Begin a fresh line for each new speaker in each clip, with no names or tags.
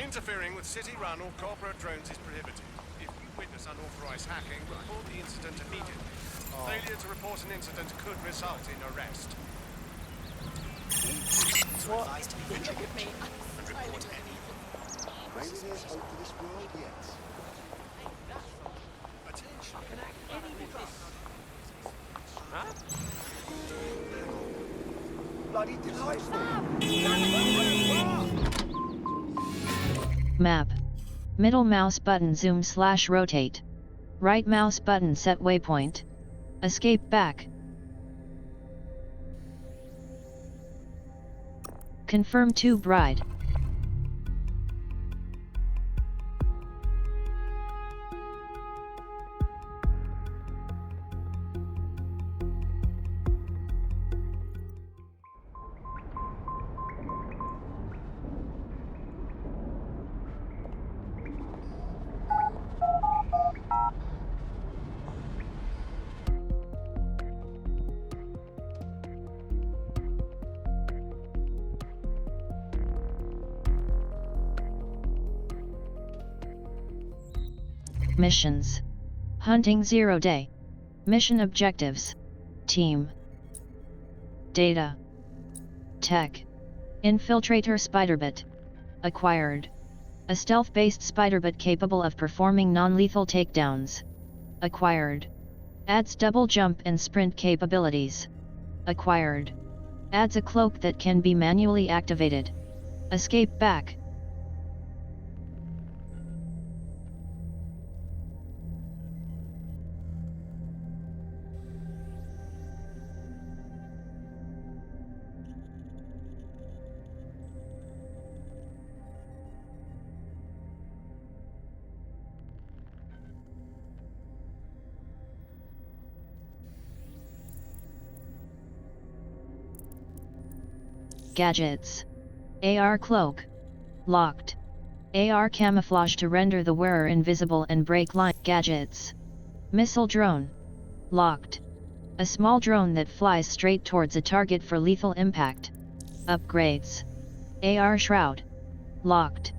Interfering with city-run or corporate drones is prohibited. If you witness unauthorized hacking, report the incident immediately. Failure to report an incident could result in arrest.
So advised to be vigilant
me.
and report any.
Maybe there's hope for this world yet.
Attention.
Bloody delightful.
Map. Middle mouse button zoom/rotate. Right mouse button set waypoint. Escape back. Confirm to bride. Missions. Hunting 0 day. Mission objectives. Team. Data. Tech. Infiltrator Spiderbit. Acquired. A stealth-based Spiderbit capable of performing non-lethal takedowns. Acquired. Adds double jump and sprint capabilities. Acquired. Adds a cloak that can be manually activated. Escape back. Gadgets. AR cloak. Locked. AR camouflage to render the wearer invisible and break line. Gadgets. Missile drone. Locked. A small drone that flies straight towards a target for lethal impact. Upgrades. AR shroud. Locked.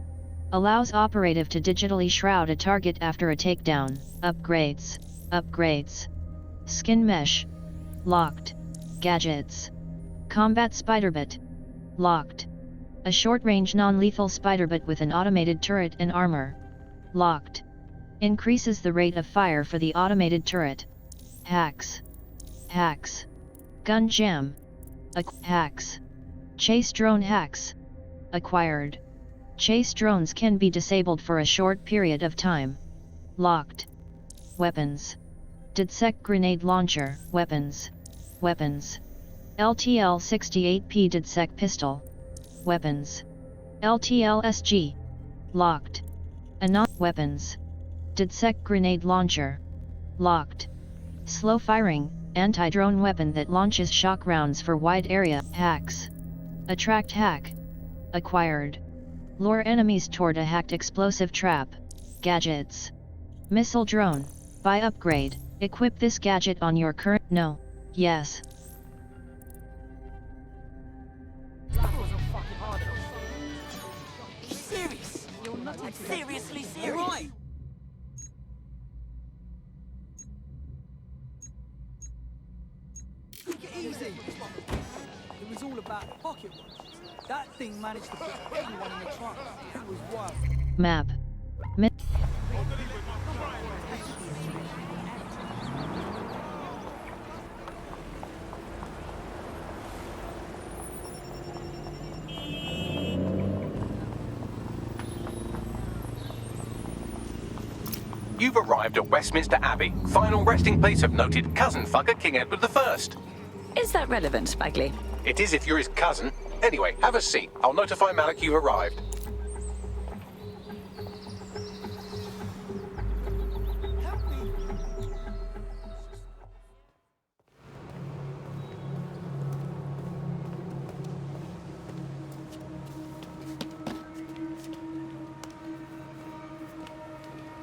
Allows operative to digitally shroud a target after a takedown. Upgrades. Upgrades. Skin mesh. Locked. Gadgets. Combat Spiderbit. Locked. A short-range non-lethal Spiderbit with an automated turret and armor. Locked. Increases the rate of fire for the automated turret. Hacks. Hacks. Gun jam. Hacks. Chase drone hacks. Acquired. Chase drones can be disabled for a short period of time. Locked. Weapons. DedSec grenade launcher. Weapons. Weapons. LTL-68P DedSec pistol. Weapons. LTL-SG. Locked. Weapons. DedSec grenade launcher. Locked. Slow firing, anti-drone weapon that launches shock rounds for wide area. Hacks. Attract hack. Acquired. Lure enemies toward a hacked explosive trap. Gadgets. Missile drone. Buy upgrade. Equip this gadget on your current. No. Yes.
Serious? You're not seriously serious? Right.
Take it easy. It was all about pocket watch. That thing managed to put everyone in the trunk. It was wild.
Map.
You've arrived at Westminster Abbey, final resting place of noted cousin fucker King Edward I.
Is that relevant, Bagley?
It is if you're his cousin. Anyway, have a seat. I'll notify Malik you've arrived.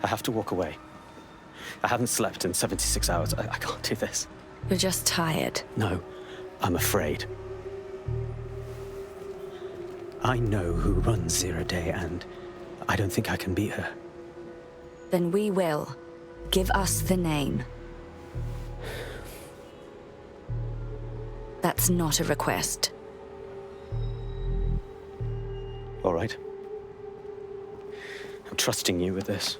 I have to walk away. I haven't slept in 76 hours. I can't do this.
You're just tired.
No, I'm afraid. I know who runs Zero Day, and I don't think I can beat her.
Then we will. Give us the name. That's not a request.
All right. I'm trusting you with this.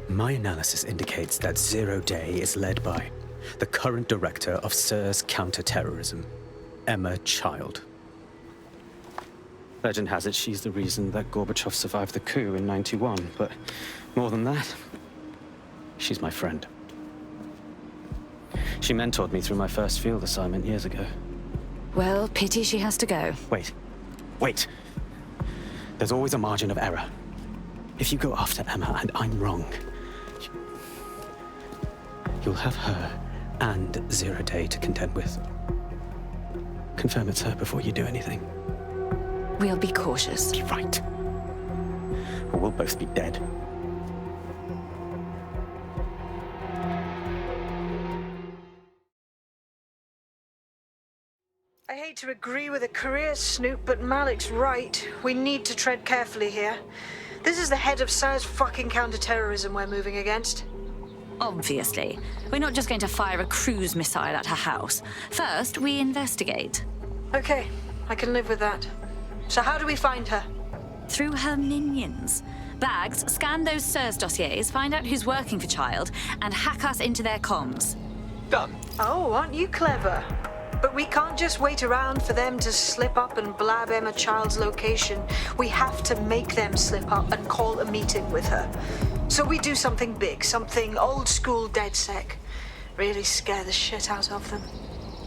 My analysis indicates that Zero Day is led by the current director of SIR's counter-terrorism, Emma Child. Legend has it she's the reason that Gorbachev survived the coup in '91, but more than that, she's my friend. She mentored me through my first field assignment years ago.
Well, pity she has to go.
Wait. There's always a margin of error. If you go after Emma and I'm wrong, you'll have her and Zero Day to contend with. Confirm it's her before you do anything.
We'll be cautious.
Be right. Or we'll both be dead.
I hate to agree with a career snoop, but Malik's right. We need to tread carefully here. This is the head of SIR's fucking counter-terrorism we're moving against.
Obviously. We're not just going to fire a cruise missile at her house. First, we investigate.
Okay, I can live with that. So how do we find her?
Through her minions. Bags, scan those SIRS dossiers, find out who's working for Child, and hack us into their comms.
Done.
Oh, aren't you clever? But we can't just wait around for them to slip up and blab Emma Child's location. We have to make them slip up and call a meeting with her. So we do something big, something old school DedSec. Really scare the shit out of them.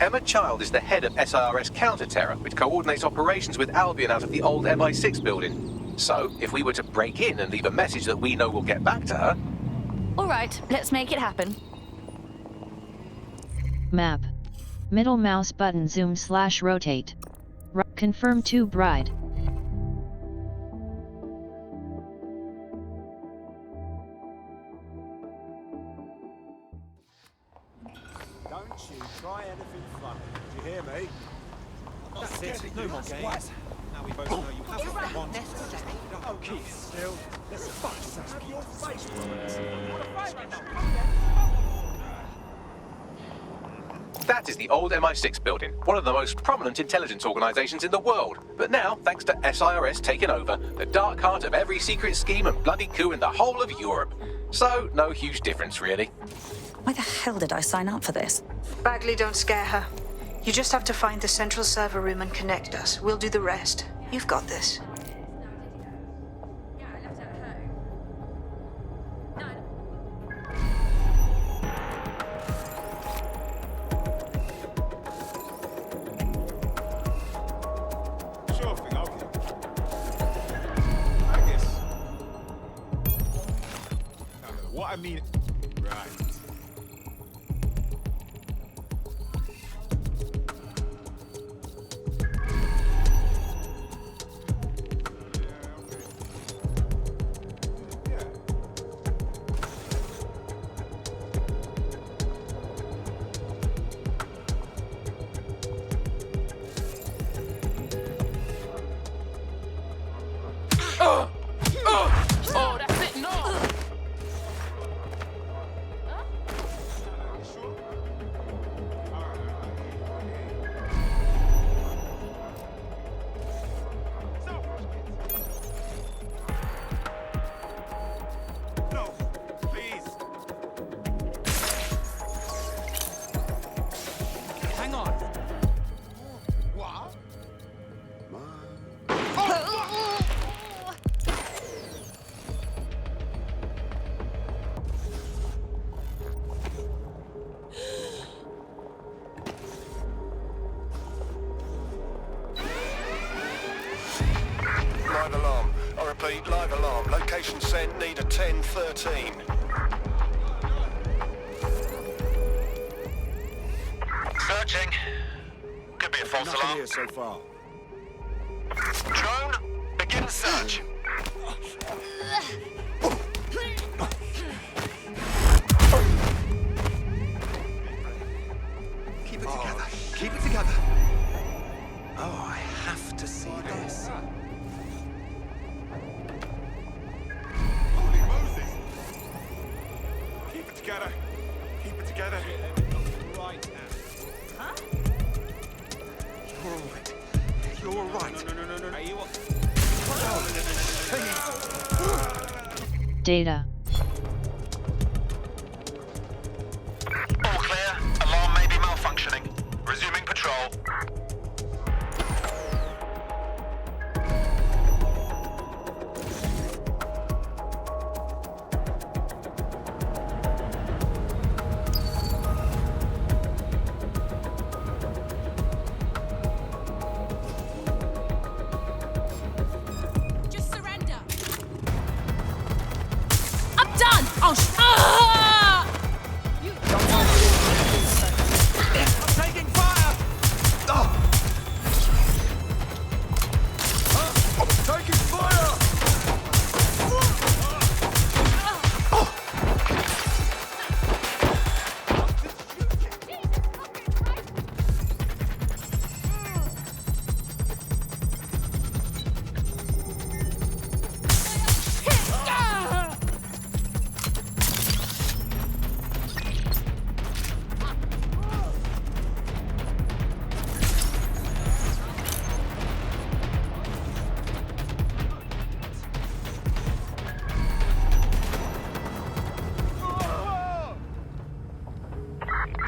Emma Child is the head of SIRS counter-terror, which coordinates operations with Albion out of the old MI6 building. So, if we were to break in and leave a message that we know will get back to her...
All right, let's make it happen.
Map. Middle mouse button zoom/rotate. Confirm to bride.
Don't you try anything funny. Do you hear me? That's it. No more games. Now we both know you have what you want. Oh, keep still. Let's have your face.
That is the old MI6 building, one of the most prominent intelligence organizations in the world. But now, thanks to SIRS taking over, the dark heart of every secret scheme and bloody coup in the whole of Europe. So, no huge difference, really.
Why the hell did I sign up for this?
Bagley, don't scare her. You just have to find the central server room and connect us. We'll do the rest. You've got this.
Sure thing, okay. I guess. What I mean... Right.
Oh, that's it, no!
No, please.
Hang on.
What?
Live alarm. I repeat, live alarm. Location sent, need a 1013.
Searching. Could be a false
Nothing
alarm.
here so far.
Drone, begin search.
Keep it together. Keep it together. Oh, I have to see this.
together.
Right,
Huh?
You're all right. You're all right.
No. Are you what?
Data.
All clear. Alarm may be malfunctioning. Resuming patrol.
Just surrender. I'm done. Oh, ah! You
I'm taking fire!
I'm taking fire!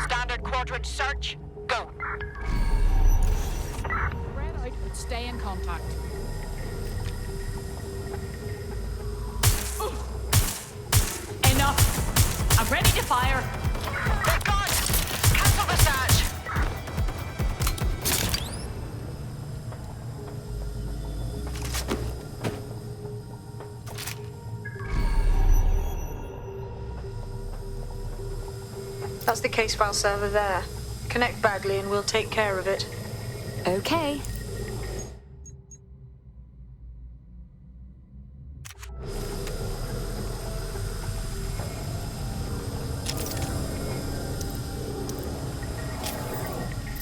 Standard quadrant search. Go.
Spread out, but stay in contact. Enough. I'm ready to fire.
They're gone. Cancel the search.
That's the case file server there. Connect Bagley and we'll take care of it.
Okay.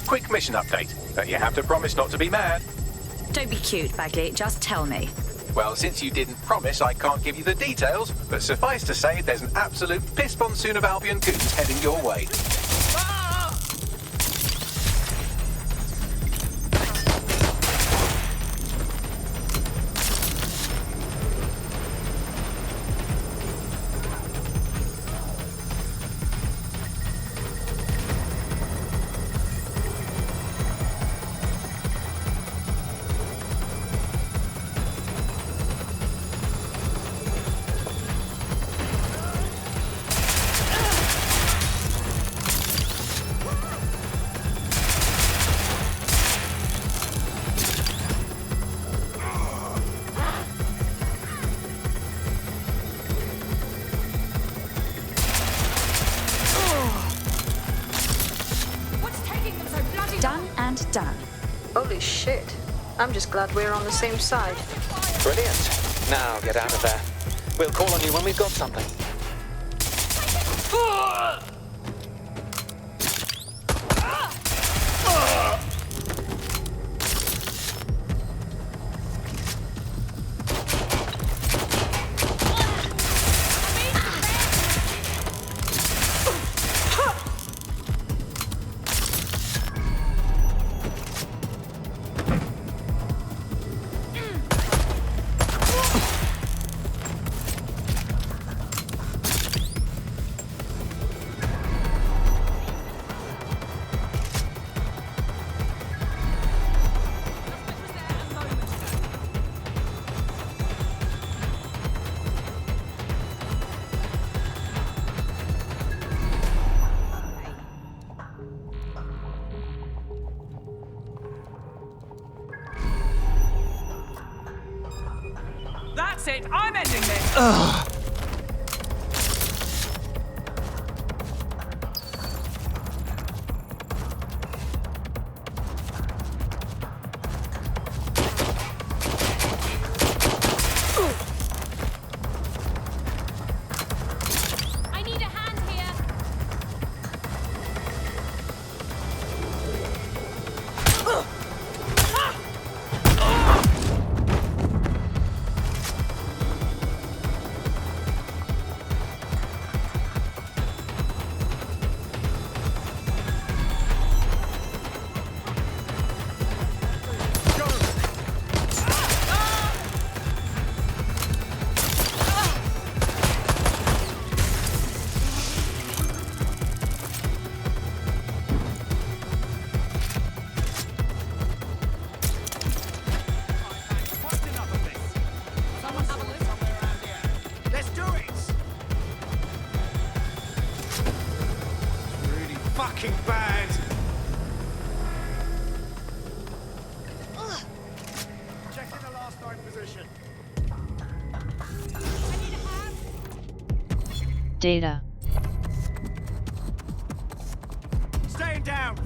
Quick mission update, but you have to promise not to be mad.
Don't be cute, Bagley. Just tell me.
Well, since you didn't promise, I can't give you the details, but suffice to say there's an absolute piss monsoon of Albion goons heading your way.
Done and done.
Holy shit. I'm just glad we're on the same side.
Brilliant. Now get out of there. We'll call on you when we've got something.
That's it. I'm ending this. I need a hand here.
fucking bad.
Checking the last known position.
Data.
Staying down.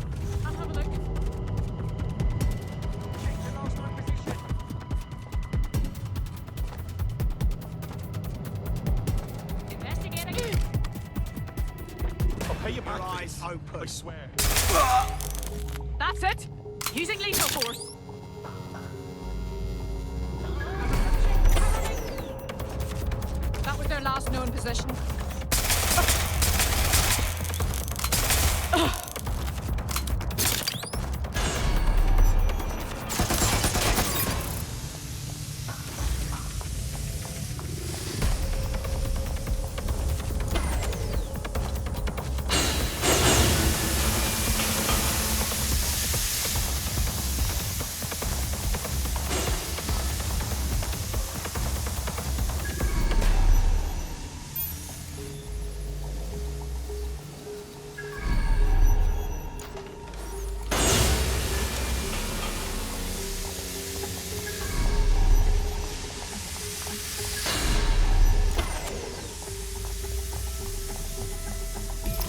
I'll have a look.
Check the last known position.
Investigating.
Okay, your
Eyes open. I swear.
That's it. Using lethal force. That was their last known position.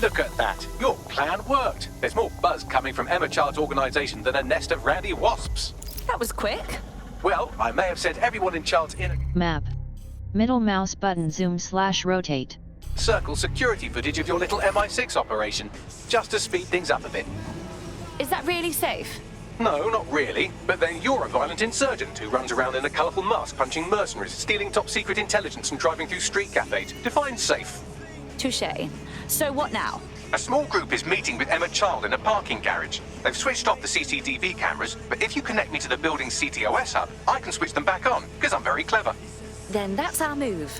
Look at that. Your plan worked. There's more buzz coming from Emma Child's organisation than a nest of randy wasps.
That was quick.
Well, I may have sent everyone in Child's inner
Map. Middle mouse button zoom/rotate.
circle security footage of your little MI6 operation, just to speed things up a bit.
Is that really safe?
No, not really. But then you're a violent insurgent who runs around in a colourful mask punching mercenaries, stealing top-secret intelligence and driving through street cafes. Define safe.
Touché. So what now?
A small group is meeting with Emma Child in a parking garage. They've switched off the CCTV cameras, but if you connect me to the building's CTOS hub, I can switch them back on, because I'm very clever.
Then that's our move.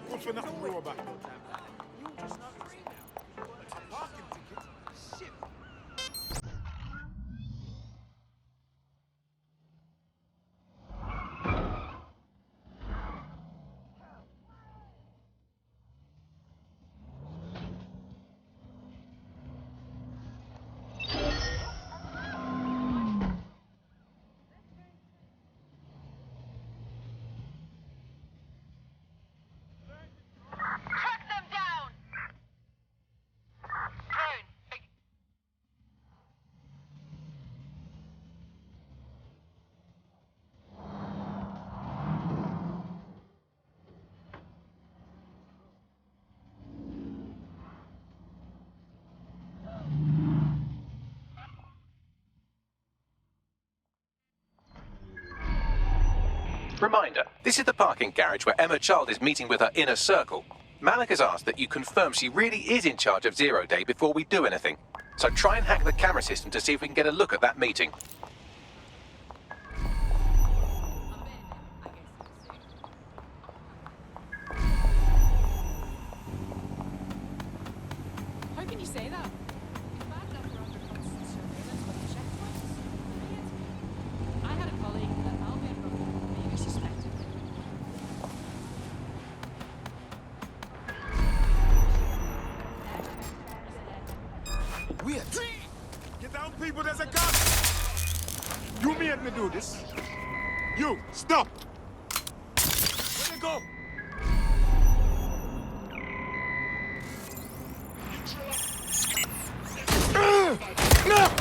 Good for nothing, we were back. You're just not free now. A parking ticket? Shit.
Reminder, this is the parking garage where Emma Child is meeting with her inner circle. Malik has asked that you confirm she really is in charge of Zero Day before we do anything. So try and hack the camera system to see if we can get a look at that meeting.
How can you say that? It's bad enough we're under constant surveillance with the checkpoints. I had a colleague that Albion wrote being suspected.
Wait! Get down, people, there's a gun! You made me do this. You, stop! Let me go!
Heads down!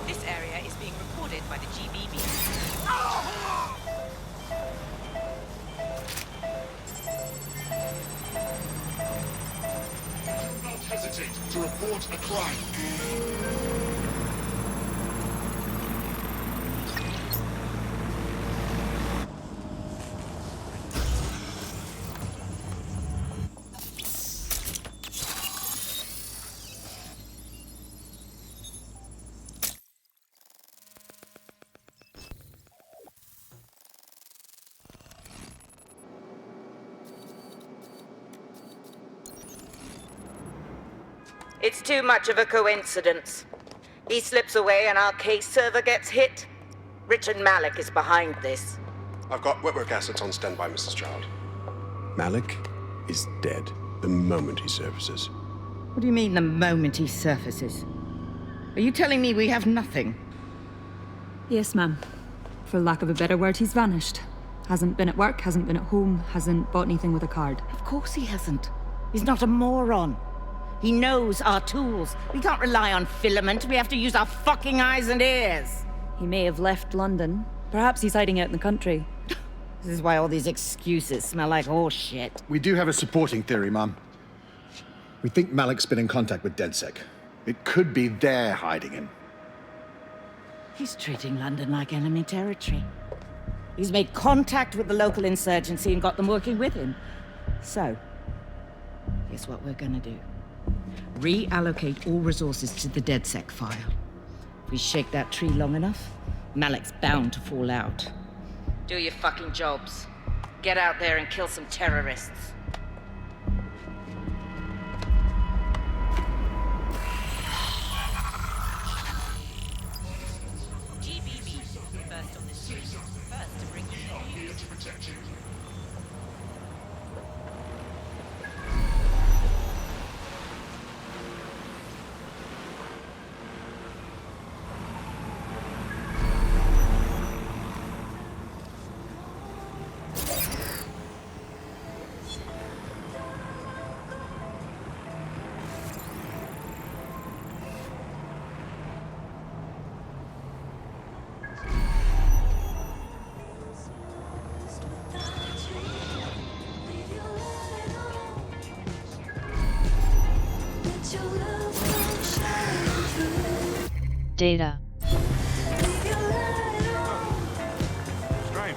This area is being recorded by the GBB.
Do not hesitate to report a crime.
It's too much of a coincidence. He slips away and our case server gets hit. Richard Malik is behind this.
I've got wetwork assets on standby, Mrs. Child.
Malik is dead the moment he surfaces.
What do you mean, the moment he surfaces? Are you telling me we have nothing?
Yes, ma'am. For lack of a better word, he's vanished. Hasn't been at work, hasn't been at home, hasn't bought anything with a card.
Of course he hasn't. He's not a moron. He knows our tools. We can't rely on filament. We have to use our fucking eyes and ears.
He may have left London. Perhaps he's hiding out in the country.
This is why all these excuses smell like horse shit.
We do have a supporting theory, Mum. We think Malik's been in contact with DedSec. It could be they're hiding him.
He's treating London like enemy territory. He's made contact with the local insurgency and got them working with him. So, guess what we're gonna do? Reallocate all resources to the DedSec file. If we shake that tree long enough, Malik's bound to fall out. Do your fucking jobs. Get out there and kill some terrorists.
GBB, first on the street, first to bring you news.
To protect you.
Data.
Strange.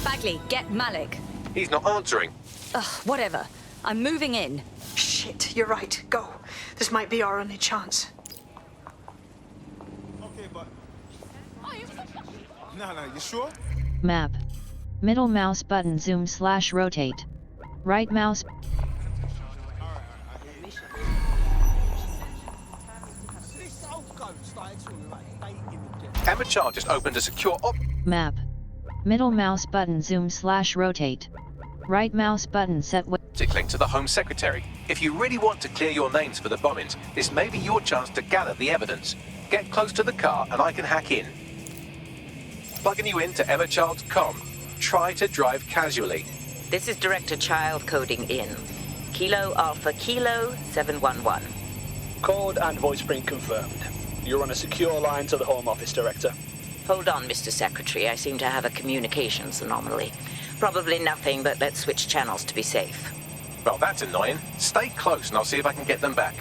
Bagley, get Malik.
He's not answering.
Ugh, whatever. I'm moving in.
Shit, you're right. Go. This might be our only chance.
Okay, but... No, you sure?
Map. Middle mouse button zoom/rotate. Right mouse.
Emma Child just opened a secure
Map. Middle mouse button zoom/rotate. Right mouse button set
link to the Home Secretary. If you really want to clear your names for the bombings, this may be your chance to gather the evidence. Get close to the car and I can hack in. Plugging you into Emma Child's comm. Try to drive casually.
This is Director Child coding in. Kilo Alpha Kilo 711.
Code and voice print confirmed. You're on a secure line to the Home Office, Director.
Hold on, Mr. Secretary. I seem to have a communications anomaly. Probably nothing, but let's switch channels to be safe.
Well, that's annoying. Stay close and I'll see if I can get them back.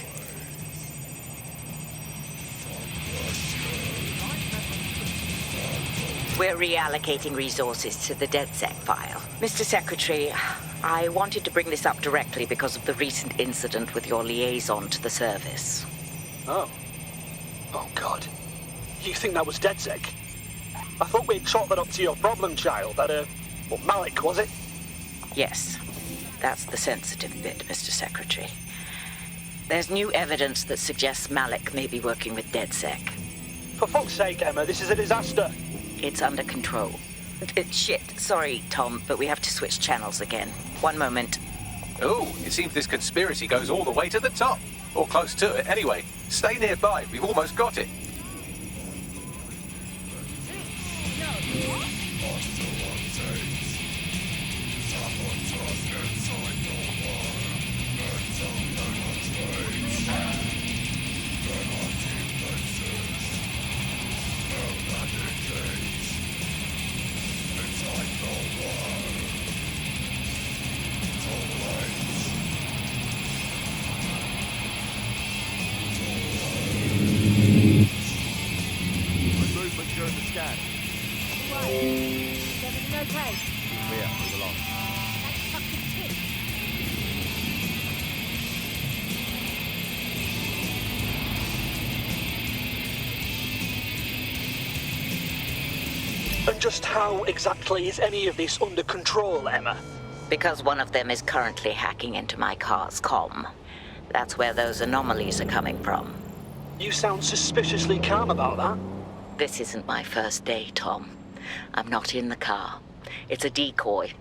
We're reallocating resources to the DedSec file. Mr. Secretary, I wanted to bring this up directly because of the recent incident with your liaison to the service.
Oh. Oh, God. You think that was DedSec? I thought we'd chalked that up to your problem child, Malik, was it?
Yes. That's the sensitive bit, Mr. Secretary. There's new evidence that suggests Malik may be working with DedSec.
For fuck's sake, Emma, this is a disaster.
It's under control. Shit, sorry, Tom, but we have to switch channels again. One moment.
Oh, it seems this conspiracy goes all the way to the top. Or close to it, anyway. Stay nearby, we've almost got it.
And just how exactly is any of this under control, Emma?
Because one of them is currently hacking into my car's comm. That's where those anomalies are coming from.
You sound suspiciously calm about that.
This isn't my first day, Tom. I'm not in the car. It's a decoy.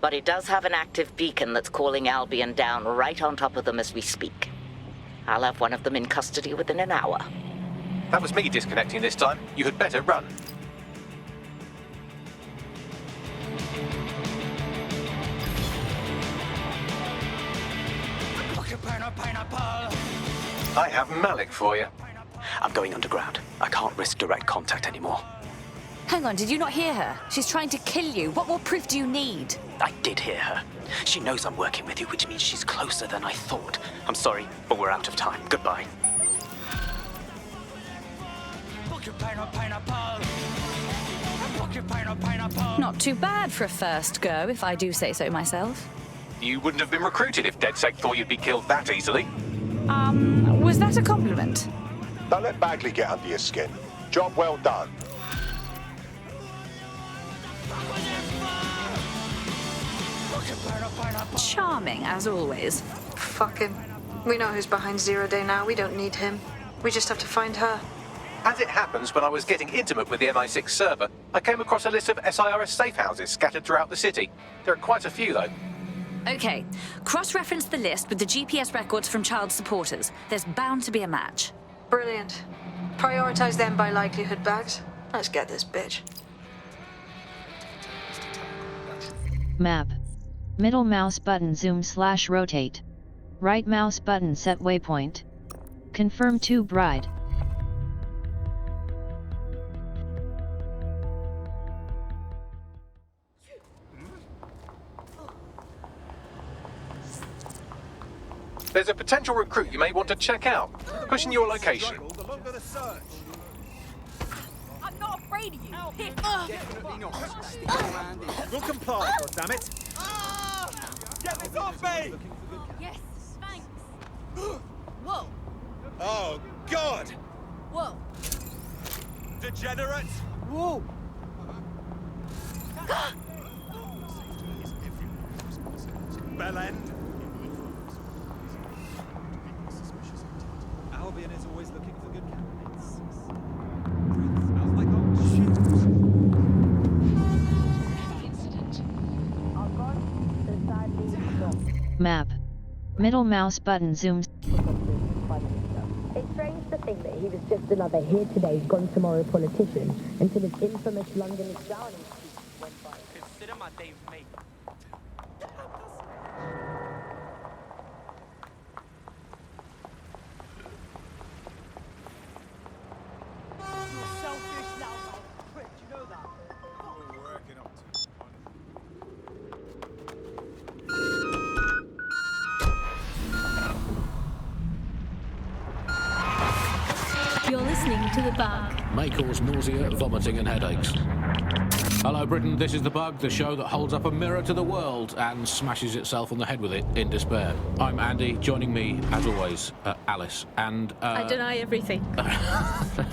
But it does have an active beacon that's calling Albion down right on top of them as we speak. I'll have one of them in custody within an hour.
That was me disconnecting this time. You had better run. I have Malik for you.
I'm going underground. I can't risk direct contact anymore.
Hang on, did you not hear her? She's trying to kill you. What more proof do you need?
I did hear her. She knows I'm working with you, which means she's closer than I thought. I'm sorry, but we're out of time. Goodbye.
Not too bad for a first go, if I do say so myself.
You wouldn't have been recruited if DedSec thought you'd be killed that easily.
Was that a compliment?
Don't let Bagley get under your skin. Job well done.
Charming, as always.
Fuck him. We know who's behind 0 Day now. We don't need him. We just have to find her.
As it happens, when I was getting intimate with the MI6 server, I came across a list of SIRS safe houses scattered throughout the city. There are quite a few, though.
Okay, cross-reference the list with the GPS records from child supporters. There's bound to be a match.
Brilliant. Prioritize them by likelihood, Bags. Let's get this bitch.
Map. Middle mouse button zoom/rotate. Right mouse button set waypoint. Confirm to bride.
There's a potential recruit you may want to check out. Pushing your location.
I'm not afraid of you.
Definitely not. We'll comply, goddammit. Get this off me!
Yes, thanks. Whoa.
Oh, God!
Whoa.
Degenerate! Whoa! Bell end. Albion is always looking for good candidates. Smells like old shit.
Map. Middle mouse button zooms.
It's strange to think that he was just another here today, gone tomorrow politician until his infamous London exam went by.
Consider my day with me.
You're listening to the bug.
May cause nausea, vomiting and headaches. Hello Britain, this is The Bug, the show that holds up a mirror to the world and smashes itself on the head with it in despair. I'm Andy, joining me, as always, Alice, and...
I deny everything.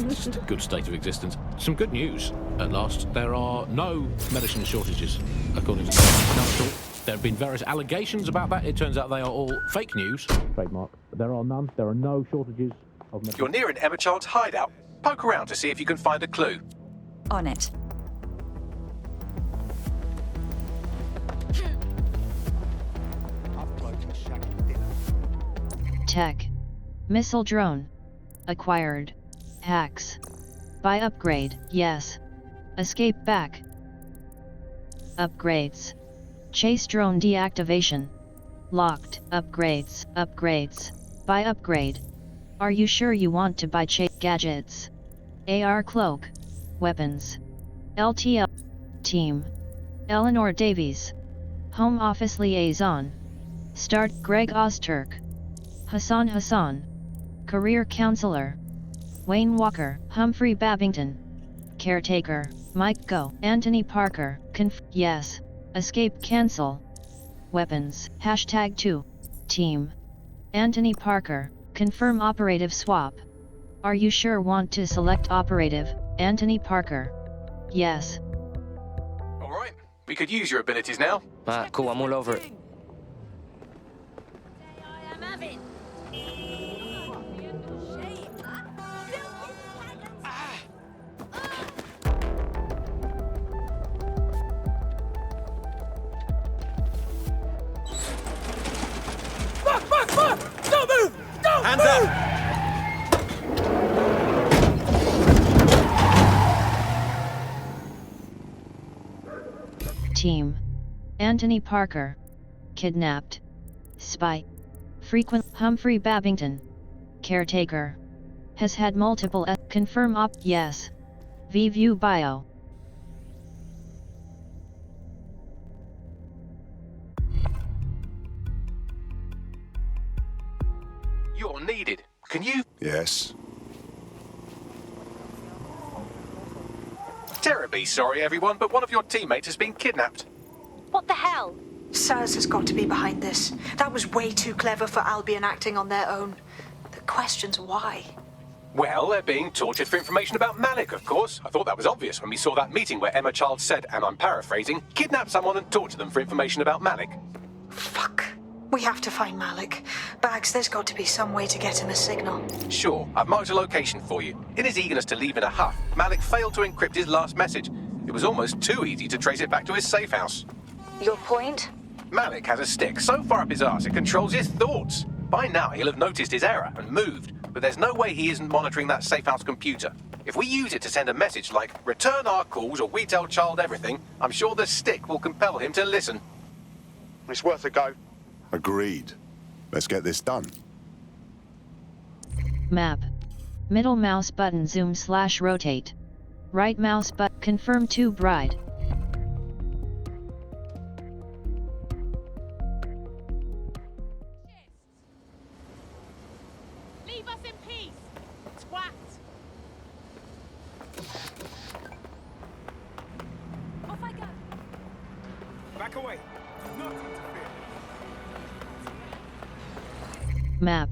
Just a good state of existence. Some good news, at last. There are no medicine shortages, according to the government. There have been various allegations about that. It turns out they are all fake news. Trademark. There are none. There are no shortages of medicine.
You're near an Emma Child's hideout. Poke around to see if you can find a clue.
On it.
Tech. Missile drone. Acquired. Hacks. Buy upgrade, yes. Escape back. Upgrades. Chase drone deactivation. Locked. Upgrades. Upgrades. Buy upgrade. Are you sure you want to buy chase gadgets? AR cloak. Weapons. LTL. Team. Eleanor Davies. Home Office Liaison. Start Greg Ozturk. Hassan. Career Counselor. Wayne Walker. Humphrey Babington. Caretaker. Mike Go. Anthony Parker. Yes. Escape cancel. Weapons. #2. Team. Anthony Parker. Confirm operative swap. Are you sure want to select operative, Anthony Parker? Yes.
Alright, we could use your abilities now.
Cool, I'm all over it.
Fuck! Don't move! Don't Hands move! Up!
Team. Anthony Parker. Kidnapped. Spy. Frequent. Humphrey Babington. Caretaker. Has had multiple confirm op. Yes. View bio.
You're needed. Can you?
Yes.
Terribly sorry, everyone, but one of your teammates has been kidnapped.
What the hell? SIRS has got to be behind this. That was way too clever for Albion acting on their own. The question's why.
Well, they're being tortured for information about Malik, of course. I thought that was obvious when we saw that meeting where Emma Child said, and I'm paraphrasing, kidnap someone and torture them for information about Malik.
Fuck. We have to find Malik. Bags, there's got to be some way to get him a signal.
Sure, I've marked a location for you. In his eagerness to leave in a huff, Malik failed to encrypt his last message. It was almost too easy to trace it back to his safe house.
Your point?
Malik has a stick so far up his arse it controls his thoughts. By now he'll have noticed his error and moved, but there's no way he isn't monitoring that safe house computer. If we use it to send a message like, return our calls or we tell Child everything, I'm sure the stick will compel him to listen.
It's worth a go. Agreed. Let's get this done.
Map. Middle mouse button zoom/rotate. Right mouse button confirm to bride.
Leave us in peace, twat! Off I go.
Back away. Do not interfere.
Map.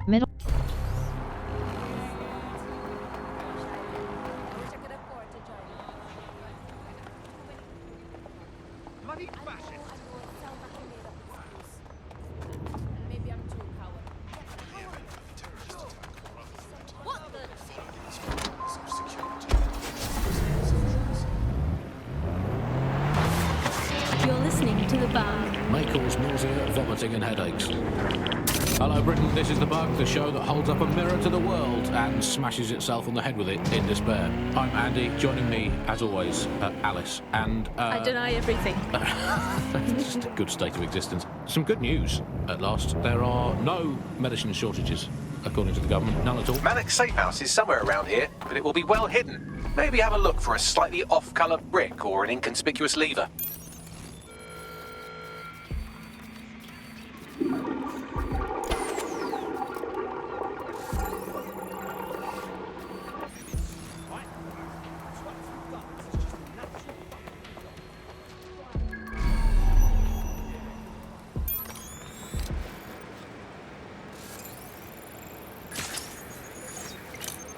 Middle.
Bloody fascist!
Maybe I'm too coward. What the?
You're listening to the bug.
May cause nausea, vomiting and headaches. Hello Britain, this is The Bug, the show that holds up a mirror to the world and smashes itself on the head with it in despair. I'm Andy, joining me, as always, Alice, and...
I deny everything.
Just a good state of existence. Some good news, at last. There are no medicine shortages, according to the government, none at all.
Malik's safe house is somewhere around here, but it will be well hidden. Maybe have a look for a slightly off-colour brick or an inconspicuous lever.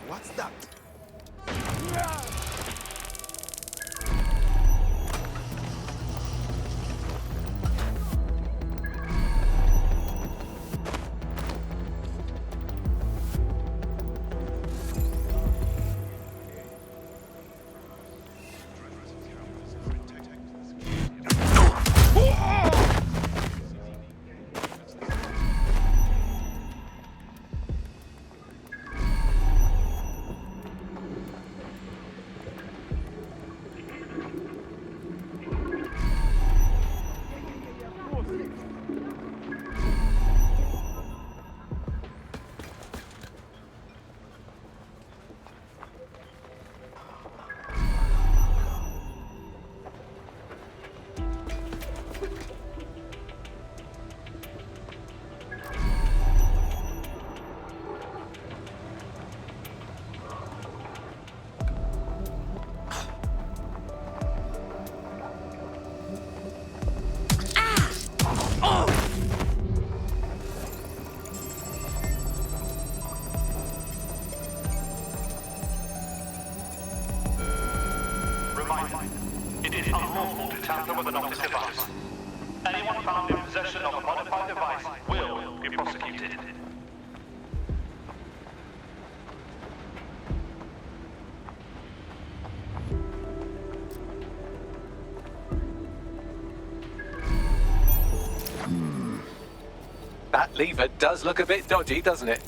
What's that?
It is unlawful to tamper with an office device. Anyone found in possession of a modified device will be prosecuted.
That lever does look a bit dodgy, doesn't it?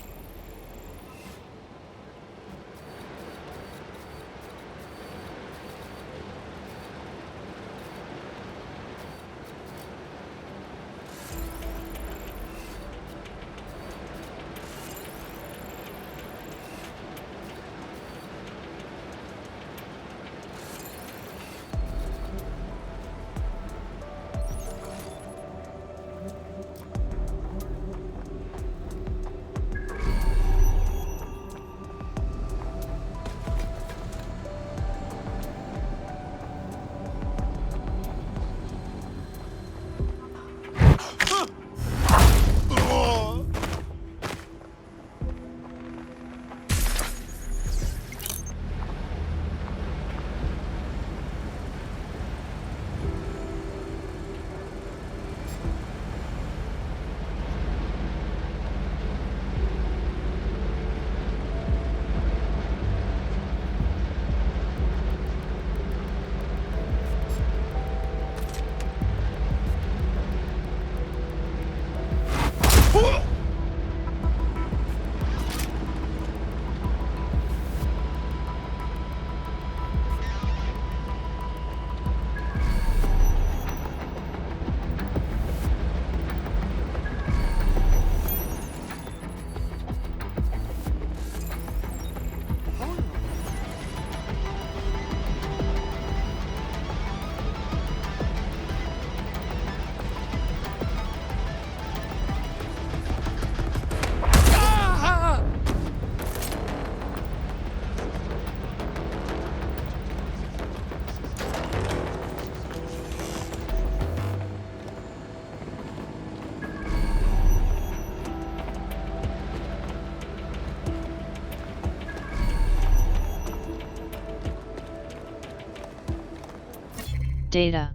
Data.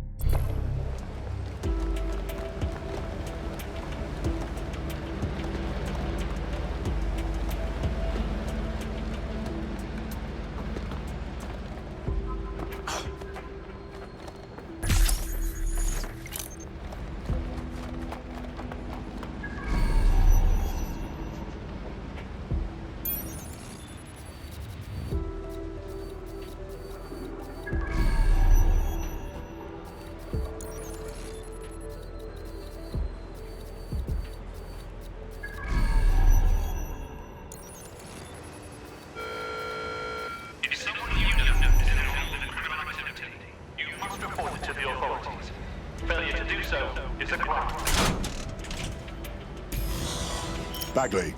Bagley,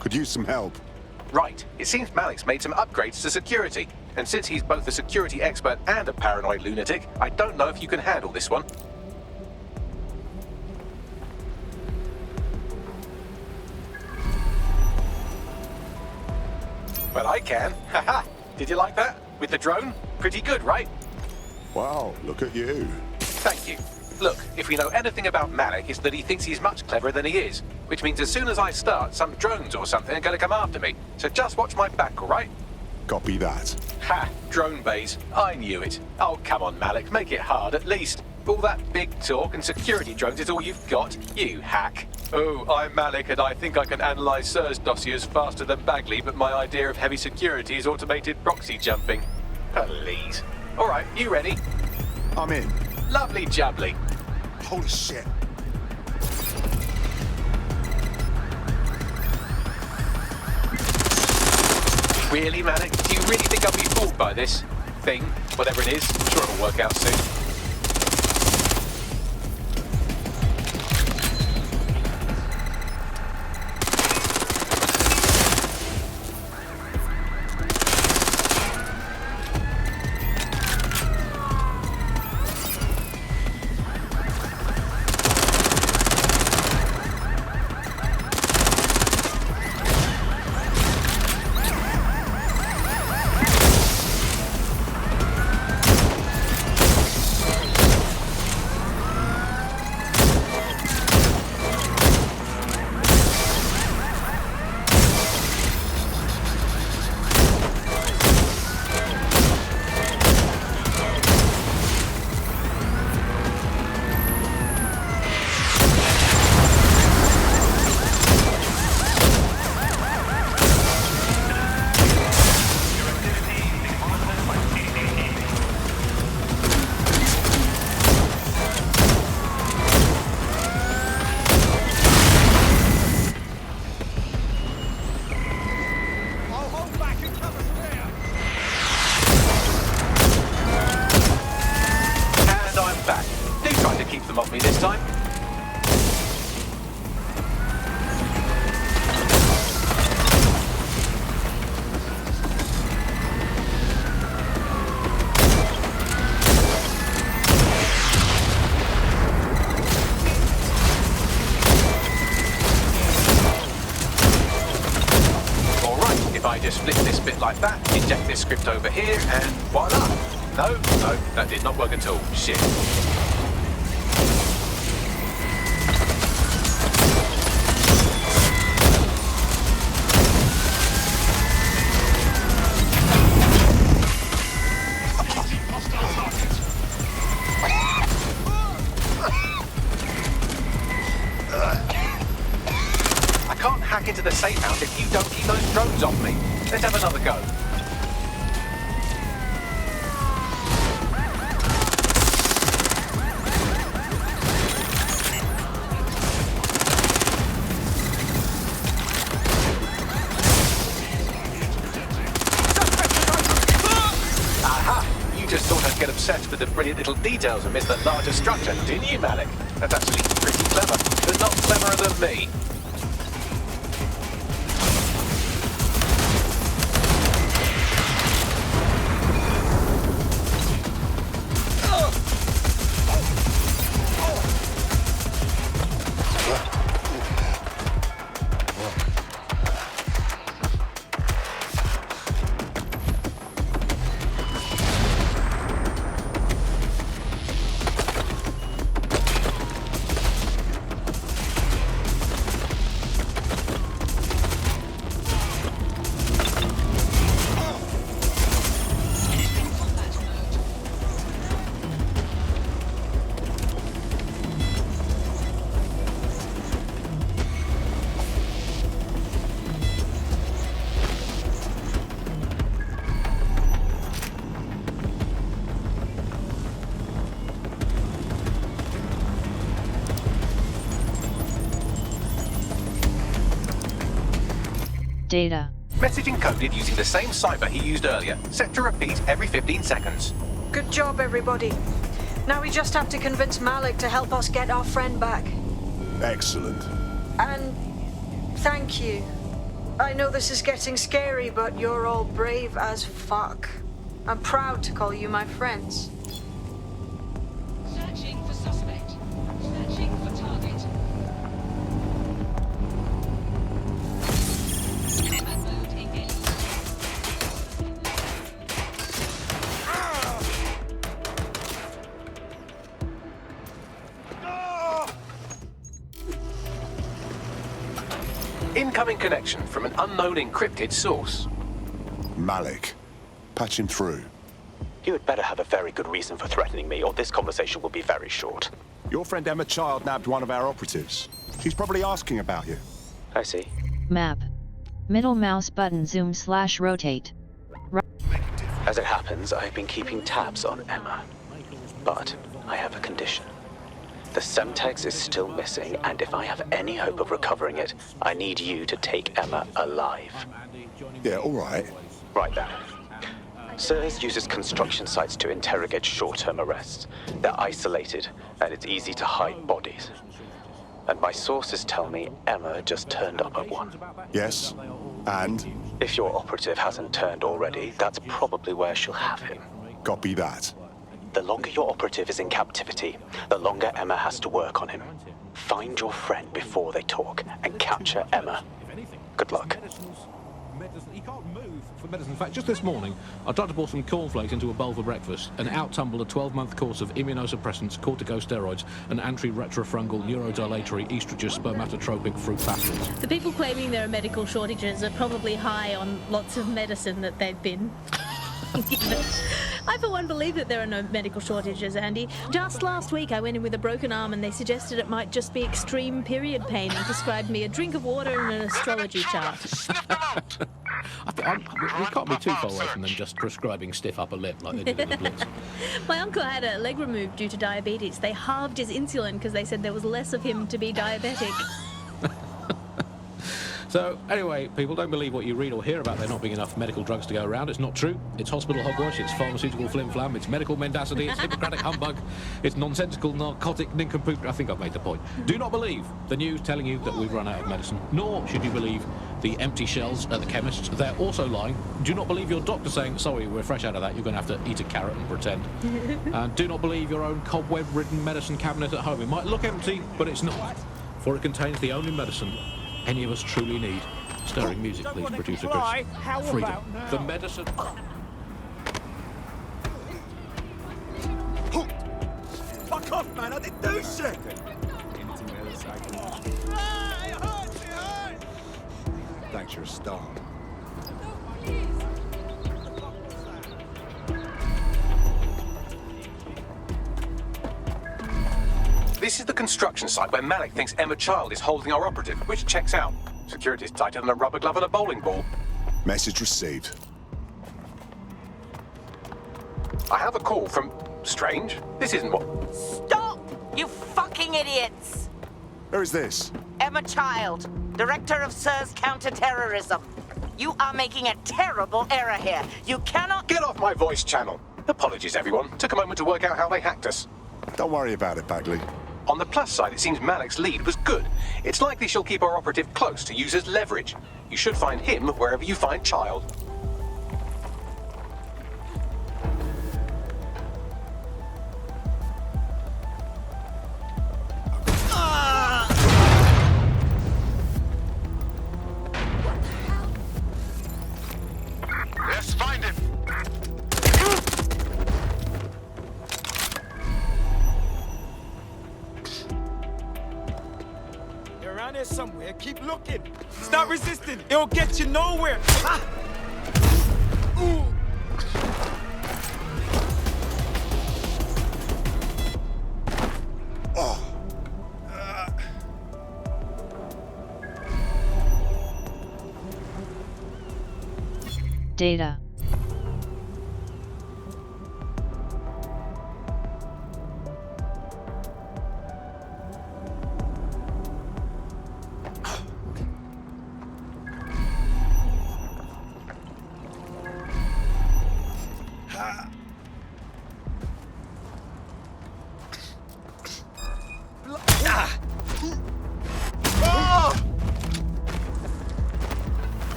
could use some help.
Right. It seems Malik's made some upgrades to security. And since he's both a security expert and a paranoid lunatic, I don't know if you can handle this one. Well, I can. Haha. Did you like that? With the drone? Pretty good, right?
Wow, look at you.
Thank you. Look, if we know anything about Malik, it's that he thinks he's much cleverer than he is. Which means as soon as I start, some drones or something are going to come after me. So just watch my back, all right?
Copy that.
Ha! Drone bays. I knew it. Oh, come on, Malik. Make it hard, at least. All that big talk and security drones is all you've got? You hack. Oh, I'm Malik, and I think I can analyse SIRS dossiers faster than Bagley, but my idea of heavy security is automated proxy jumping. Please. All right, you ready?
I'm in.
Lovely jubbly.
Holy shit.
Really, Malik? Do you really think I'll be fooled by this thing? Whatever it is, I'm sure it'll work out soon. Just flip this bit like that, inject this script over here, and voila! No, that did not work at all. Shit. I can't hack into the safe house if you don't keep those drones off me. Let's have another go. Aha! You just thought I'd get obsessed with the brilliant little details and miss the larger structure, didn't you, Malik? That's actually pretty clever, but not cleverer than me.
Data.
Message encoded using the same cipher he used earlier, set to repeat every 15 seconds.
Good job, everybody. Now we just have to convince Malik to help us get our friend back.
Excellent.
And thank you. I know this is getting scary, but you're all brave as fuck. I'm proud to call you my friends.
Searching for suspect. Searching for target.
Incoming connection from an unknown encrypted source.
Malik. Patch him through.
You had better have a very good reason for threatening me, or this conversation will be very short.
Your friend Emma Child nabbed one of our operatives. She's probably asking about you.
I see.
Map. Middle mouse button zoom/rotate.
As it happens, I've been keeping tabs on Emma. But I have a condition. The Semtex is still missing, and if I have any hope of recovering it, I need you to take Emma alive.
Yeah, all right.
Right then. SIRS uses construction sites to interrogate short-term arrests. They're isolated, and it's easy to hide bodies. And my sources tell me Emma just turned up at one.
Yes, and?
If your operative hasn't turned already, that's probably where she'll have him.
Copy that.
The longer your operative is in captivity, the longer Emma has to work on him. Find your friend before they talk and capture Emma. Good luck.
He can't move for medicine. In fact, just this morning, I tried to pour some cornflakes into a bowl for breakfast and out-tumbled a 12-month course of immunosuppressants, corticosteroids, and anti-retrofungal neurodilatory estrogen spermatotropic fruit pastilles.
The people claiming there are medical shortages are probably high on lots of medicine that they've been given. I, for one, believe that there are no medical shortages, Andy. Just last week, I went in with a broken arm and they suggested it might just be extreme period pain and prescribed me a drink of water and an astrology chart.
We can't be too far away from them just prescribing stiff upper lip like they did in the Blitz.
My uncle had a leg removed due to diabetes. They halved his insulin because they said there was less of him to be diabetic.
So, anyway, people, don't believe what you read or hear about there not being enough medical drugs to go around. It's not true. It's hospital hogwash, it's pharmaceutical flim-flam, it's medical mendacity, it's Hippocratic humbug, it's nonsensical narcotic nincompoop. I think I've made the point. Do not believe the news telling you that we've run out of medicine, nor should you believe the empty shelves at the chemists. They're also lying. Do not believe your doctor saying, sorry, we're fresh out of that, you're going to have to eat a carrot and pretend. And do not believe your own cobweb-ridden medicine cabinet at home. It might look empty, but it's not, for it contains the only medicine any of us truly need. Stirring music, please, producer Chris. Freedom. The medicine.
Fuck off, man! I didn't do shit!
Thanks, you're a star.
This is the construction site where Malik thinks Emma Child is holding our operative, which checks out. Security's tighter than a rubber glove and a bowling ball.
Message received.
I have a call from... Strange. This isn't what...
Stop, you fucking idiots!
Who is this?
Emma Child, Director of SIRS Counter-Terrorism. You are making a terrible error here. You cannot...
Get off my voice channel. Apologies, everyone. Took a moment to work out how they hacked us.
Don't worry about it, Bagley.
On the plus side, it seems Malik's lead was good. It's likely she'll keep our operative close to use as leverage. You should find him wherever you find Child.
Let's find him.
Around here somewhere, keep looking. Stop resisting, it'll get you nowhere. Ah! Ooh.
Oh.
Data.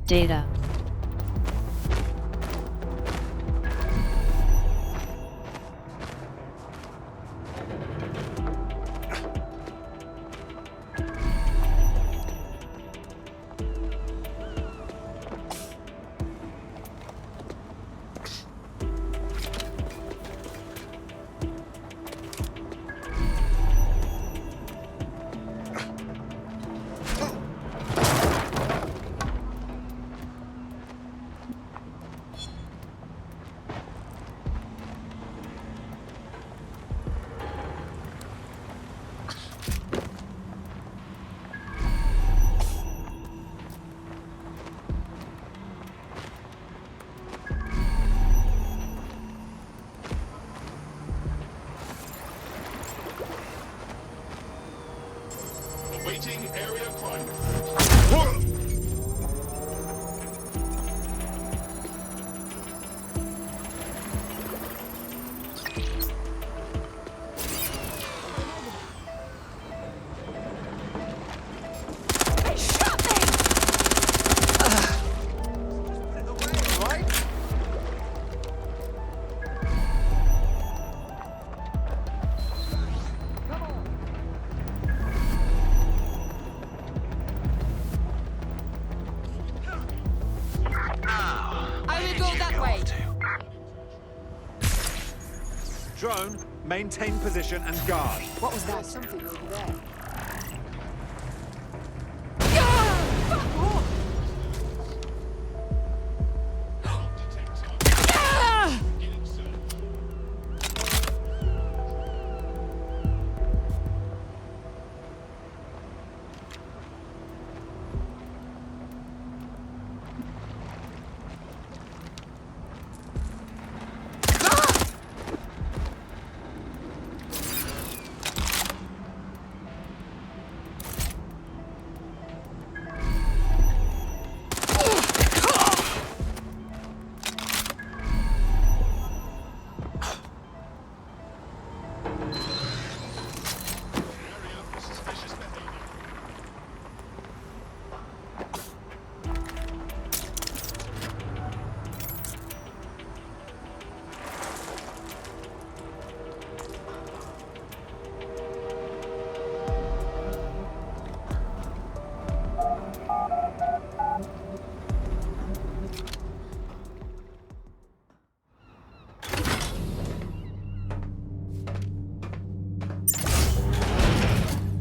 Data.
Drone, maintain position and guard.
What was that? Something over there.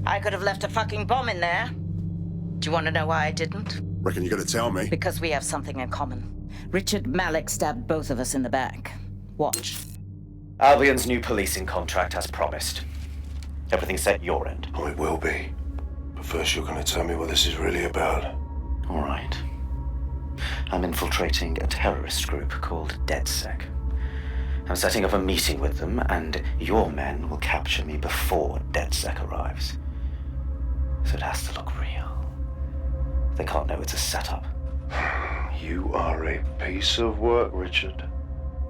I could have left a fucking bomb in there. Do you want to know why I didn't?
Reckon you're gonna tell me?
Because we have something in common.
Richard Malik stabbed both of us in the back. Watch.
Albion's new policing contract as promised. Everything's set your end.
Oh, it will be. But first you're gonna tell me what this is really about.
All right. I'm infiltrating a terrorist group called DedSec. I'm setting up a meeting with them, and your men will capture me before DedSec arrives. So it has to look real. They can't know it's a setup.
You are a piece of work, Richard.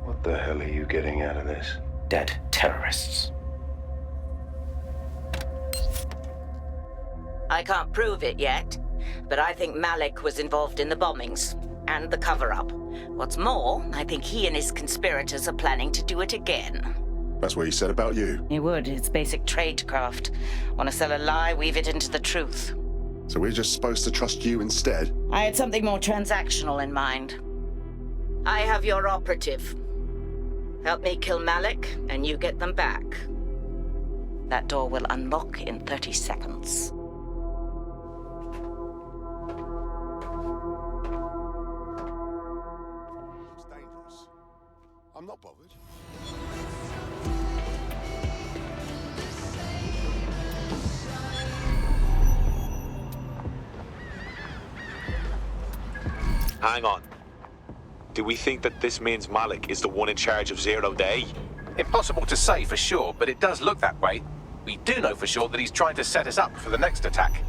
What the hell are you getting out of this?
Dead terrorists.
I can't prove it yet, but I think Malik was involved in the bombings and the cover-up. What's more, I think he and his conspirators are planning to do it again.
That's what he said about you.
He would. It's basic tradecraft. Want to sell a lie, weave it into the truth.
So we're just supposed to trust you instead?
I had something more transactional in mind. I have your operative. Help me kill Malik, and you get them back. That door will unlock in 30 seconds.
It's dangerous. I'm not bothered.
Hang on. Do we think that this means Malik is the one in charge of 0 Day?
Impossible to say for sure, but it does look that way. We do know for sure that he's trying to set us up for the next attack.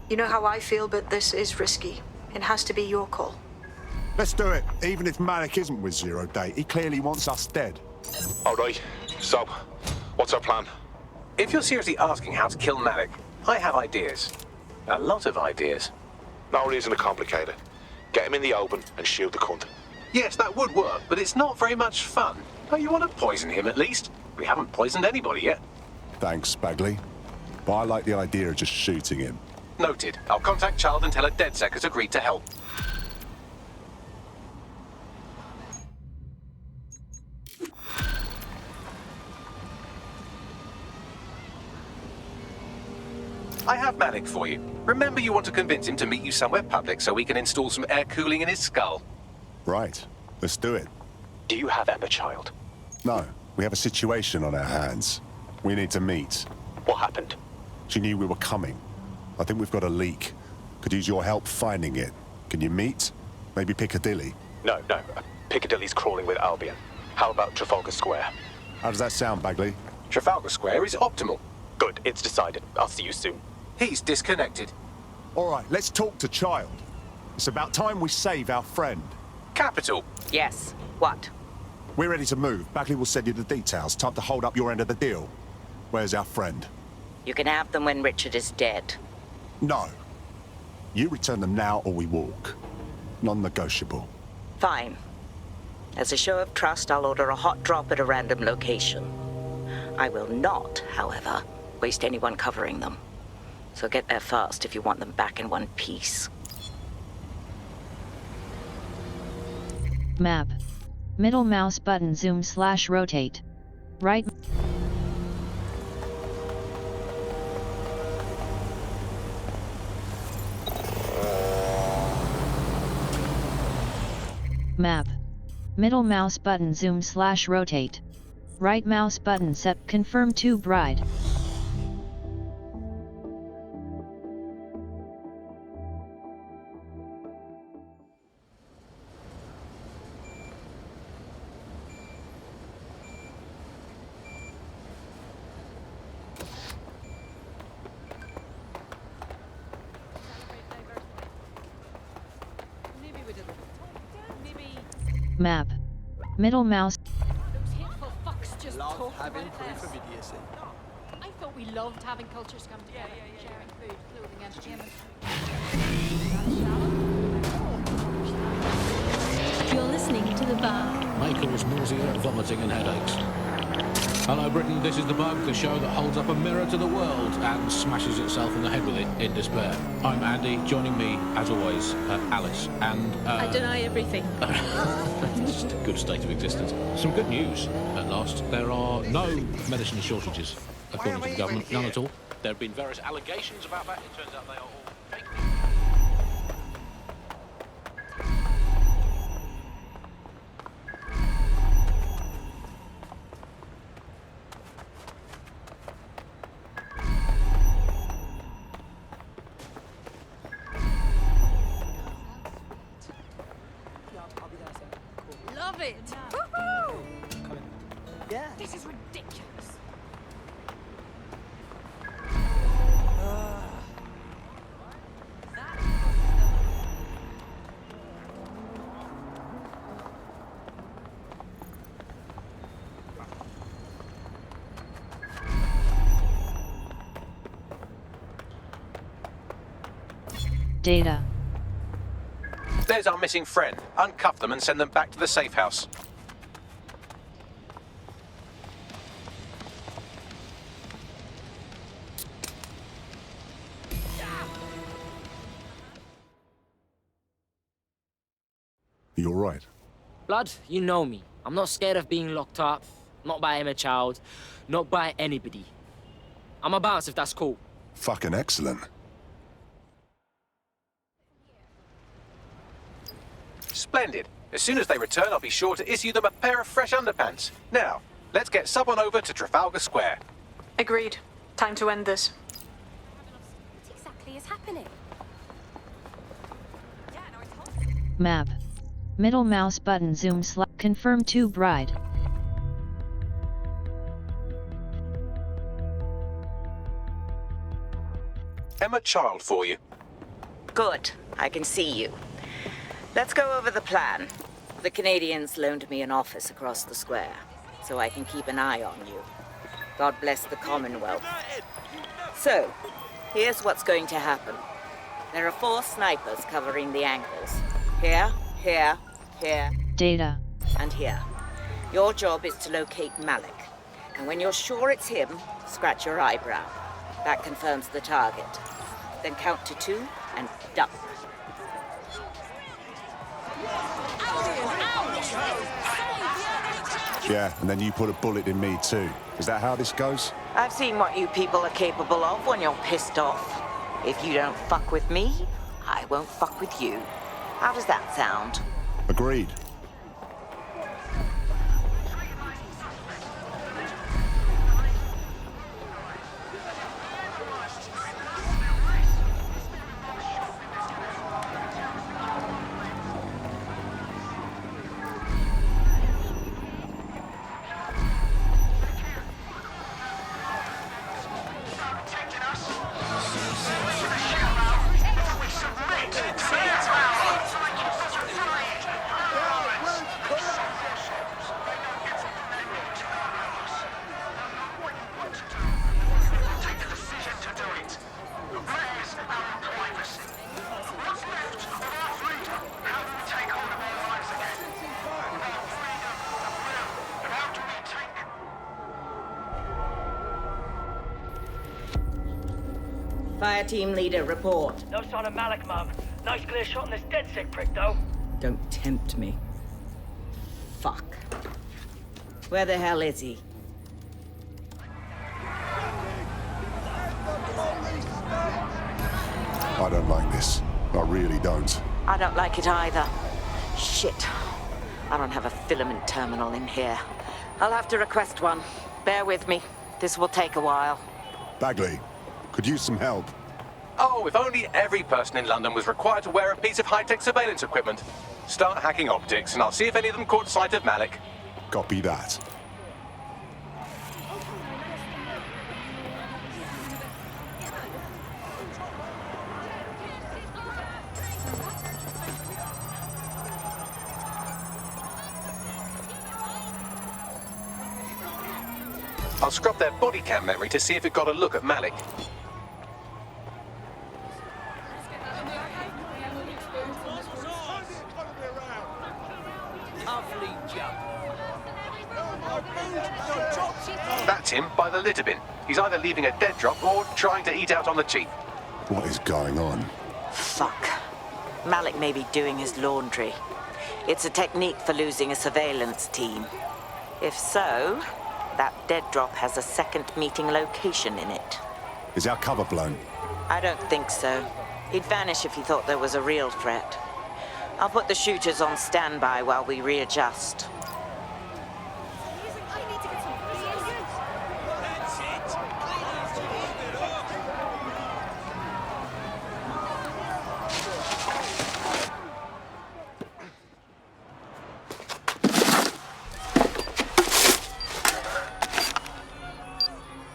You know how I feel, but this is risky. It has to be your call.
Let's do it. Even if Malik isn't with 0 Day, he clearly wants us dead.
All right. So, what's our plan?
If you're seriously asking how to kill Malik, I have ideas. A lot of ideas.
No reason to complicate it. Get him in the open and shoot the cunt.
Yes, that would work, but it's not very much fun. Don't you want to poison him at least? We haven't poisoned anybody yet.
Thanks, Bagley. But I like the idea of just shooting him.
Noted. I'll contact Child and tell her DedSec has agreed to help. I have Malik for you. Remember, you want to convince him to meet you somewhere public so we can install some air cooling in his skull.
Right. Let's do it.
Do you have Emma, Child?
No. We have a situation on our hands. We need to meet.
What happened?
She knew we were coming. I think we've got a leak. Could use your help finding it. Can you meet? Maybe Piccadilly?
No. Piccadilly's crawling with Albion. How about Trafalgar Square?
How does that sound, Bagley?
Trafalgar Square is optimal.
Good. It's decided. I'll see you soon.
He's disconnected.
All right, let's talk to Child. It's about time we save our friend.
Capital.
Yes. What?
We're ready to move. Bagley will send you the details. Time to hold up your end of the deal. Where's our friend?
You can have them when Richard is dead.
No. You return them now or we walk. Non-negotiable.
Fine. As a show of trust, I'll order a hot drop at a random location. I will not, however, waste anyone covering them. So get there fast if you want them back in one piece.
Map. Middle mouse button zoom/rotate. Right. Map. Middle mouse button zoom/rotate. Right mouse button set confirm to bride. Map. Middle mouse.
Those hateful fucks just
Love
talk
having
about
proof
this.
of idiocy.
I thought we loved having cultures come together, sharing food, clothing, entertainment.
You're listening to The Bar.
May cause nausea, vomiting and headaches. Hello Britain, this is The Bug, the show that holds up a mirror to the world and smashes itself in the head with it in despair. I'm Andy, joining me, as always, Alice, and...
I deny everything.
Just a good state of existence. Some good news, at last. There are no medicine shortages, according to the government, none at all. There have been various allegations about that. It turns out they are all fake.
Love it! Woohoo!
Yeah.
This is ridiculous.
Data.
There's our missing friend. Uncuff them and send them back to the safe house.
You're right.
Blood, you know me. I'm not scared of being locked up. Not by Emma Child. Not by anybody. I'm a bounce if that's cool.
Fucking excellent.
Splendid. As soon as they return, I'll be sure to issue them a pair of fresh underpants. Now, let's get someone over to Trafalgar Square.
Agreed. Time to end this.
What exactly is happening?
Map. Middle mouse button zoom confirm to bride.
Emma Child for you.
Good. I can see you. Let's go over the plan. The Canadians loaned me an office across the square, so I can keep an eye on you. God bless the Commonwealth. So, here's what's going to happen. There are 4 snipers covering the angles. Here, here, here.
Data.
And here. Your job is to locate Malik. And when you're sure it's him, scratch your eyebrow. That confirms the target. Then count to 2 and duck.
Yeah, and then you put a bullet in me too. Is that how this goes?
I've seen what you people are capable of when you're pissed off. If you don't fuck with me, I won't fuck with you. How does that sound?
Agreed.
Fire team leader, report.
No sign of Malik, Mum. Nice clear shot on this dead sick prick, though.
Don't tempt me.
Fuck. Where the hell is he?
I don't like this. I really don't.
I don't like it either. Shit. I don't have a filament terminal in here. I'll have to request one. Bear with me. This will take a while.
Bagley, could use some help.
Oh, if only every person in London was required to wear a piece of high-tech surveillance equipment. Start hacking optics, and I'll see if any of them caught sight of Malik.
Copy that.
I'll scrub their body cam memory to see if it got a look at Malik. That's him by the litter bin. He's either leaving a dead drop or trying to eat out on the cheap.
What is going on?
Fuck. Malik may be doing his laundry. It's a technique for losing a surveillance team. If so, that dead drop has a second meeting location in it.
Is our cover blown?
I don't think so. He'd vanish if he thought there was a real threat. I'll put the shooters on standby while we readjust.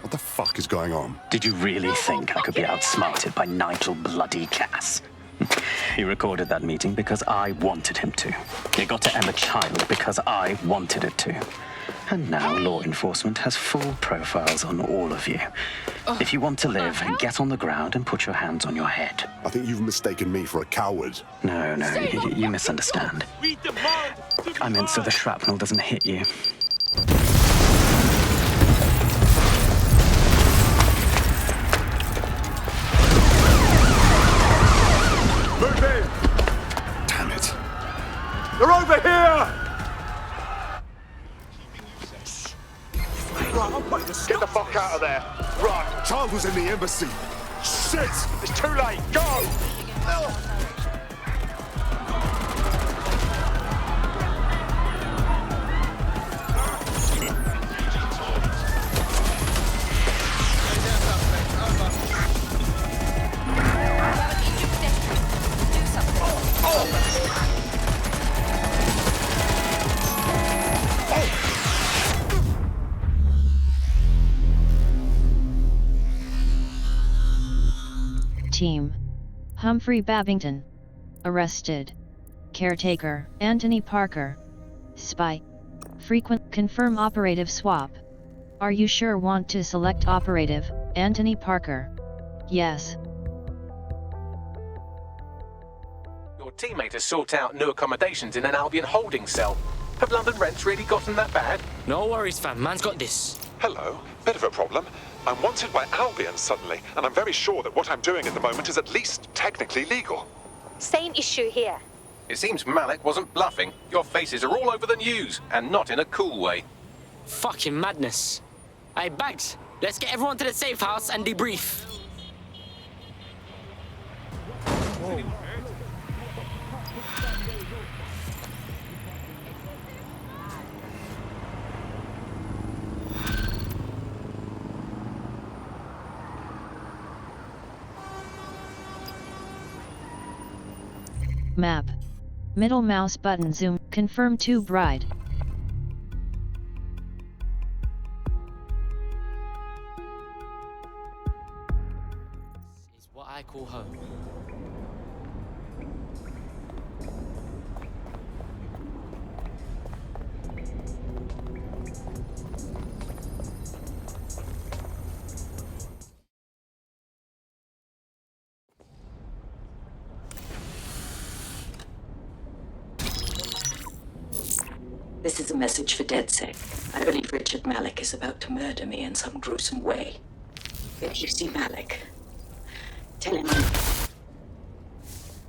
What the fuck is going on?
Did you really think I could be outsmarted by Nigel bloody Cass? He recorded that meeting because I wanted him to. It got to Emma Child because I wanted it to. And now law enforcement has full profiles on all of you. If you want to live, get on the ground and put your hands on your head.
I think you've mistaken me for a coward.
No, you misunderstand. I meant so the shrapnel doesn't hit you.
Move in! Damn it. They're over here! Right, I'm putting the
Get the fuck out of there. Run.
Child was in the embassy. Shit!
It's too late. Go!
Team. Humphrey Babington. Arrested. Caretaker, Anthony Parker. Spy. Frequent. Confirm operative swap. Are you sure want to select operative, Anthony Parker? Yes.
Your teammate has sought out new accommodations in an Albion holding cell. Have London rents really gotten that bad?
No worries, fam. Man's got this.
Hello. Bit of a problem. I'm wanted by Albion suddenly, and I'm very sure that what I'm doing at the moment is at least technically legal.
Same issue here.
It seems Malik wasn't bluffing. Your faces are all over the news, and not in a cool way.
Fucking madness. Hey, Bags, let's get everyone to the safe house and debrief.
Map. Middle mouse button zoom. Confirm to bride.
This is what I call home.
This is a message for DedSec. I believe Richard Malik is about to murder me in some gruesome way. If you see Malik, tell him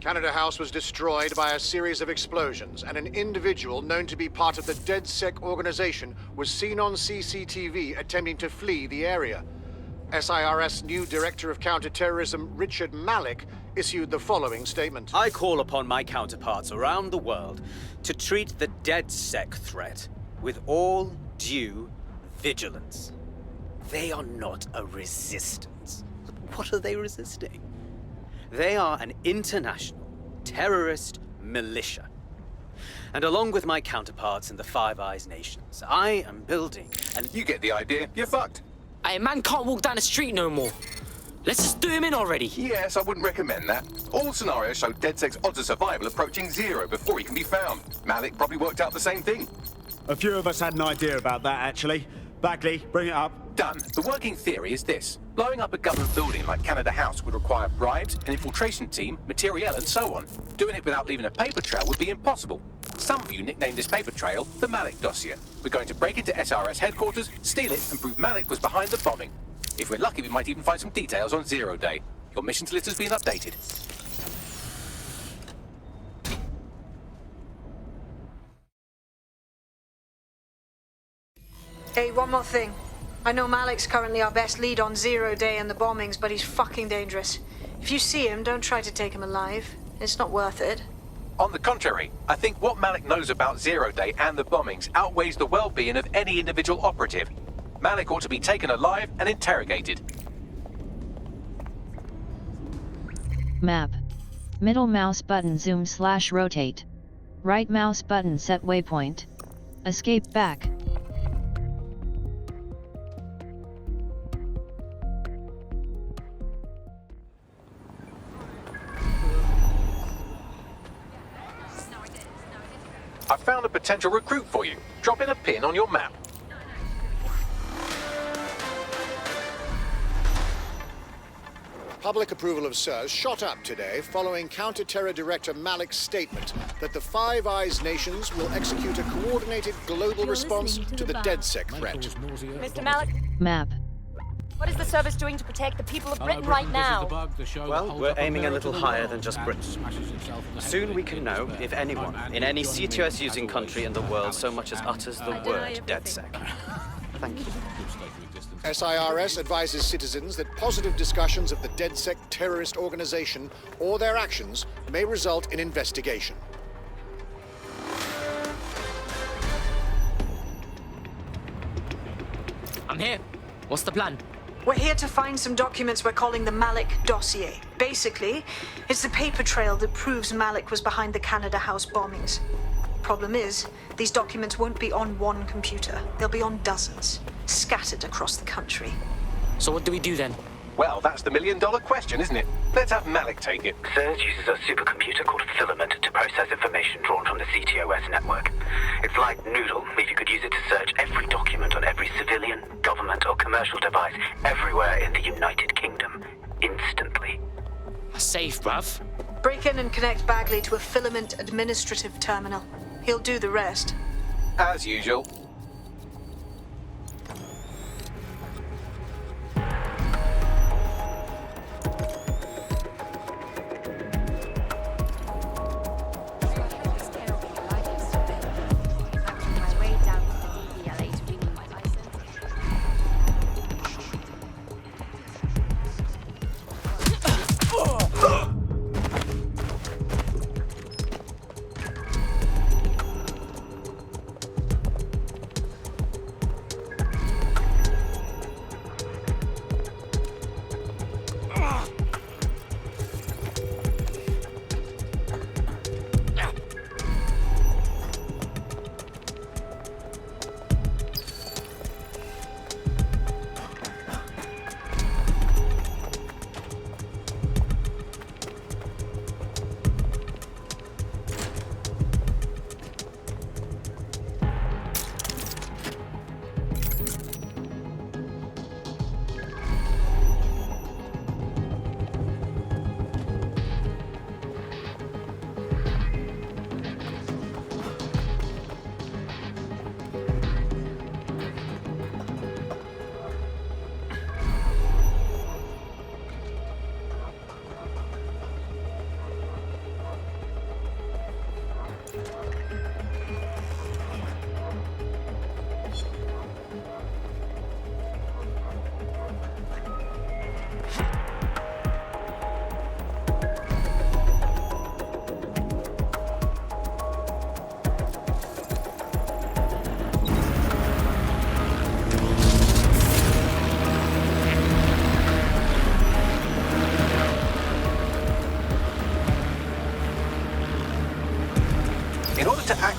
Canada House was destroyed by a series of explosions, and an individual known to be part of the DedSec organization was seen on CCTV attempting to flee the area.
SIRS new Director of Counterterrorism, Richard Malik, issued the following statement.
I call upon my counterparts around the world to treat the DedSec threat with all due vigilance. They are not a resistance. What are they resisting? They are an international terrorist militia. And along with my counterparts in the Five Eyes nations, I am building and
You get the idea. You're fucked.
Hey, man can't walk down the street no more. Let's just do him in already.
Yes, I wouldn't recommend that. All scenarios show DedSec's odds of survival approaching 0 before he can be found. Malik probably worked out the same thing.
A few of us had an idea about that, actually. Bagley, bring it up.
Done. The working theory is this. Blowing up a government building like Canada House would require bribes, an infiltration team, materiel, and so on. Doing it without leaving a paper trail would be impossible. Some of you nicknamed this paper trail the Malik dossier. We're going to break into SRS headquarters, steal it, and prove Malik was behind the bombing. If we're lucky, we might even find some details on 0 Day. Your missions list has been updated.
Hey, one more thing. I know Malik's currently our best lead on 0 Day and the bombings, but he's fucking dangerous. If you see him, don't try to take him alive. It's not worth it.
On the contrary, I think what Malik knows about 0 Day and the bombings outweighs the well-being of any individual operative. Malik ought to be taken alive and interrogated.
Map. Middle mouse button zoom/rotate. Right mouse button set waypoint. Escape back.
I found a potential recruit for you. Drop in a pin on your map.
Public approval of SIRS shot up today following Counter-Terror Director Malik's statement that the Five Eyes nations will execute a coordinated global response to the DedSec threat.
Mr. Malik,
Map.
what is the service doing to protect the people of Britain right now?
well, we're aiming a little higher than just Britain. Soon we can know if anyone in any CTOS using country in the world so much as utters the word DedSec. Thank you.
SIRS advises citizens that positive discussions of the DedSec terrorist organization or their actions may result in investigation.
I'm here. What's the plan?
We're here to find some documents we're calling the Malik dossier. Basically, it's the paper trail that proves Malik was behind the Canada House bombings. Problem is, these documents won't be on one computer. They'll be on dozens, scattered across the country.
So what do we do then?
Well, that's the million-dollar question, isn't it? Let's have Malik take it.
SIRS uses a supercomputer called Filament to process information drawn from the CTOS network. It's like Noodle, if you could use it to search every document on every civilian, government, or commercial device everywhere in the United Kingdom, instantly.
Safe, bruv.
Break in and connect Bagley to a Filament administrative terminal. He'll do the rest.
As usual.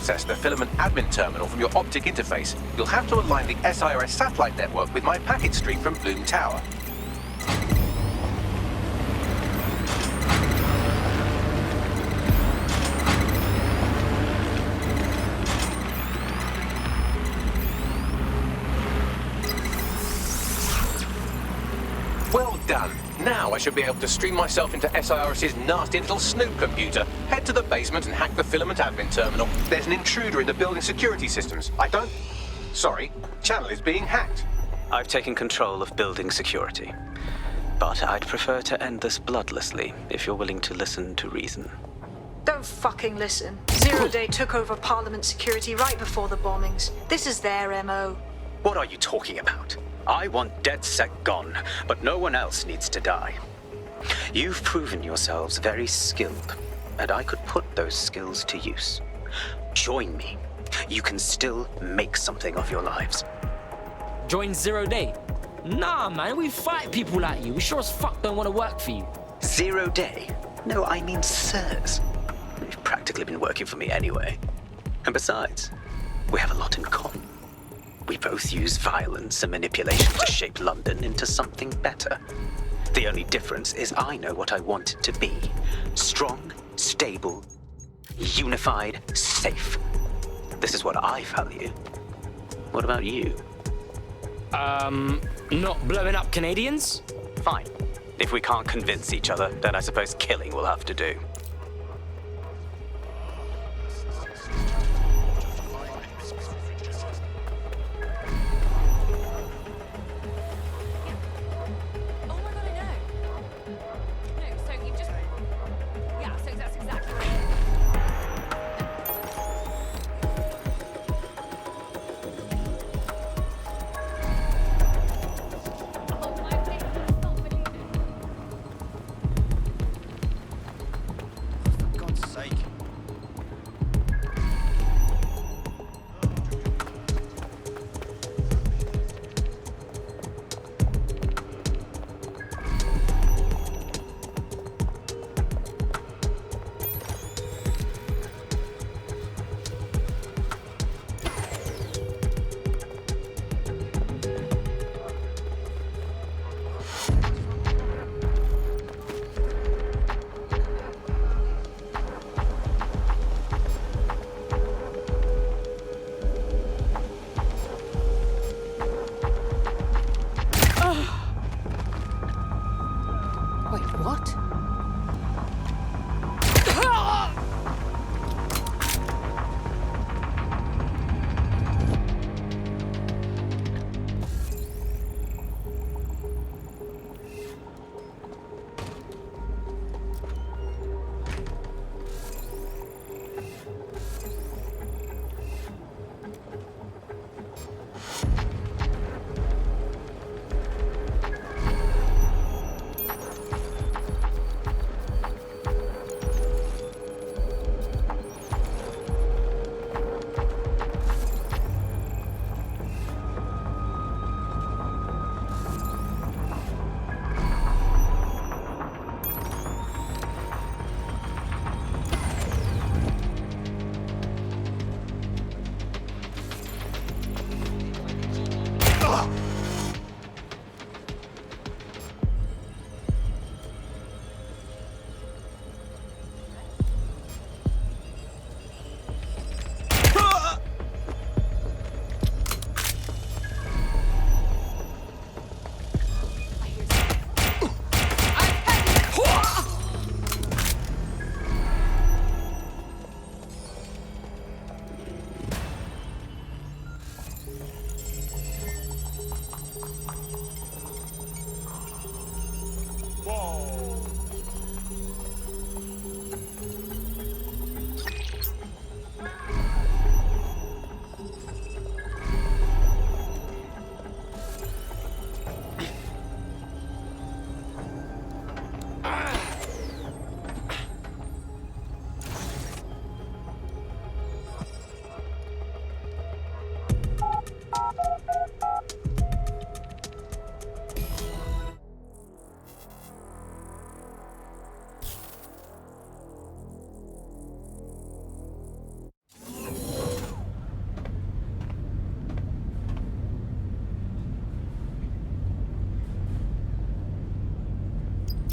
access the filament admin terminal from your optic interface, you'll have to align the SIRS satellite network with my packet stream from Bloom Tower. Well done. Now I should be able to stream myself into SIRS's nasty little snoop computer, head to the basement and hack the filament admin terminal. There's an intruder in the building security systems. Sorry, channel is being hacked.
I've taken control of building security. But I'd prefer to end this bloodlessly, if you're willing to listen to reason.
Don't fucking listen. Zero Day took over Parliament security right before the bombings. This is their MO.
What are you talking about? I want DedSec gone, but no one else needs to die. You've proven yourselves very skilled, and I could put those skills to use. Join me. You can still make something of your lives.
Join Zero Day? Nah, man, we fight people like you. We sure as fuck don't want to work for you.
0 Day? No, I mean sirs. You've practically been working for me anyway. And besides, we have a lot in common. We both use violence and manipulation to shape London into something better. The only difference is I know what I want it to be. Strong, stable, unified, safe. This is what I value. What about you?
Not blowing up Canadians?
Fine. If we can't convince each other, then I suppose killing will have to do.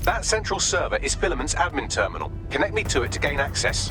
That central server is Filament's admin terminal. Connect me to it to gain access.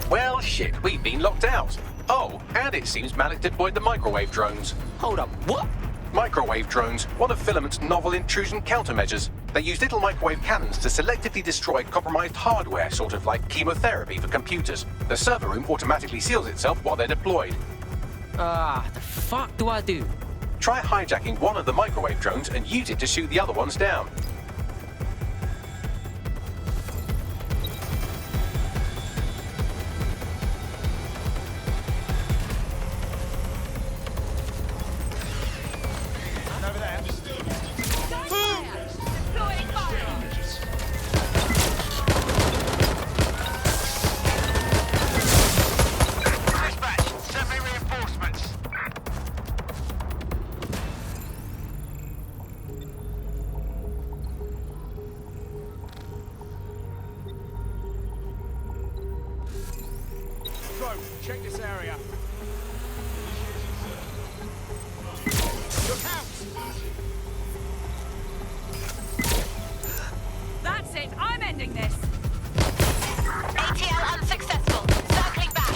Well, shit, we've been locked out. Oh, and it seems Malik deployed the microwave drones.
Hold up, what?
Microwave drones, one of Filament's novel intrusion countermeasures. They use little microwave cannons to selectively destroy compromised hardware, sort of like chemotherapy for computers. The server room automatically seals itself while they're deployed.
The fuck do I do?
Try hijacking one of the microwave drones and use it to shoot the other ones down.
Check this area. Look out!
That's it. I'm ending this.
ATL unsuccessful. Circling back.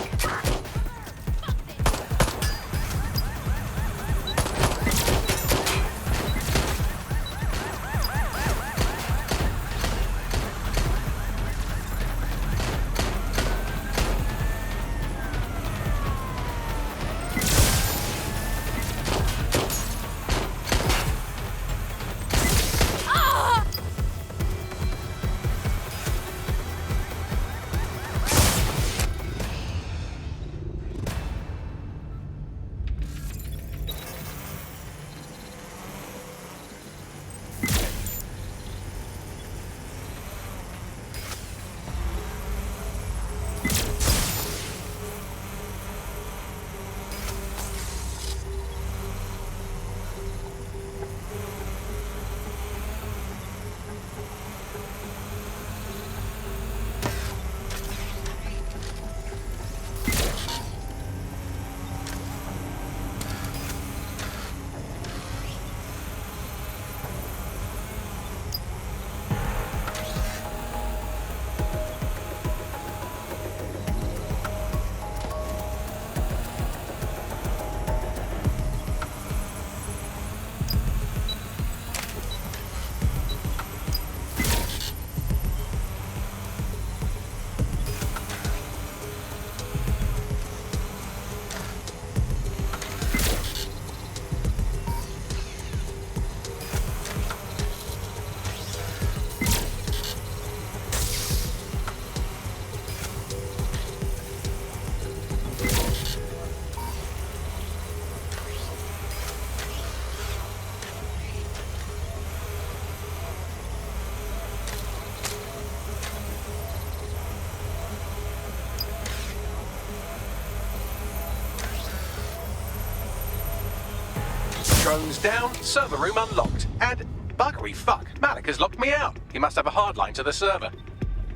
Drones down, server room unlocked, and buggery fuck, Malik has locked me out. He must have a hard line to the server.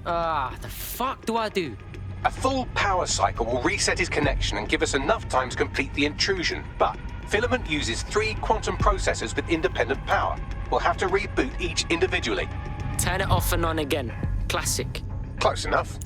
The fuck do I do?
A full power cycle will reset his connection and give us enough time to complete the intrusion, but Filament uses 3 quantum processors with independent power. We'll have to reboot each individually.
Turn it off and on again. Classic.
Close enough.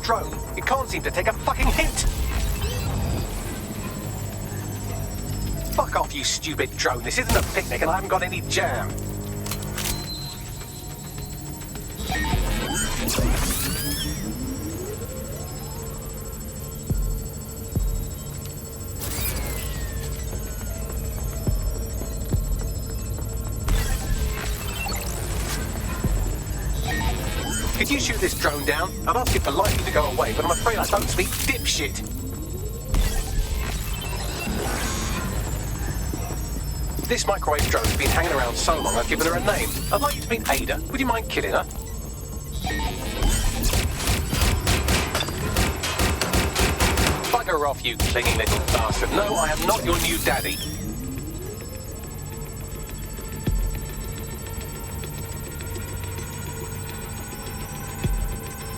drone. It can't seem to take a fucking hint. Fuck off, you stupid drone. This isn't a picnic and I haven't got any jam. Could you shoot this drone down? I'd ask it politely to go away, but I'm afraid I don't speak dipshit. This microwave drone's been hanging around so long I've given her a name. I'd like you to meet Ada. Would you mind killing her? Bugger off, you clinging little bastard. No, I am not your new daddy.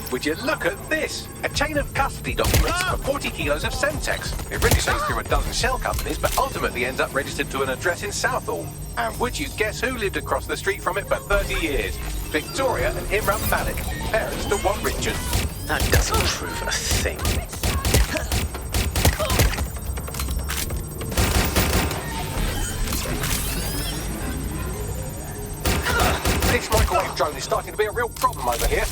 Would you look at this? A chain of custody documents for 40 kilos of Semtex. It really says through a dozen shell companies, but ultimately ends up registered to an address in Southall. And would you guess who lived across the street from it for 30 years? Victoria and Imran Malik, parents to one Richard.
That doesn't prove a thing.
This microwave drone is starting to be a real problem over here.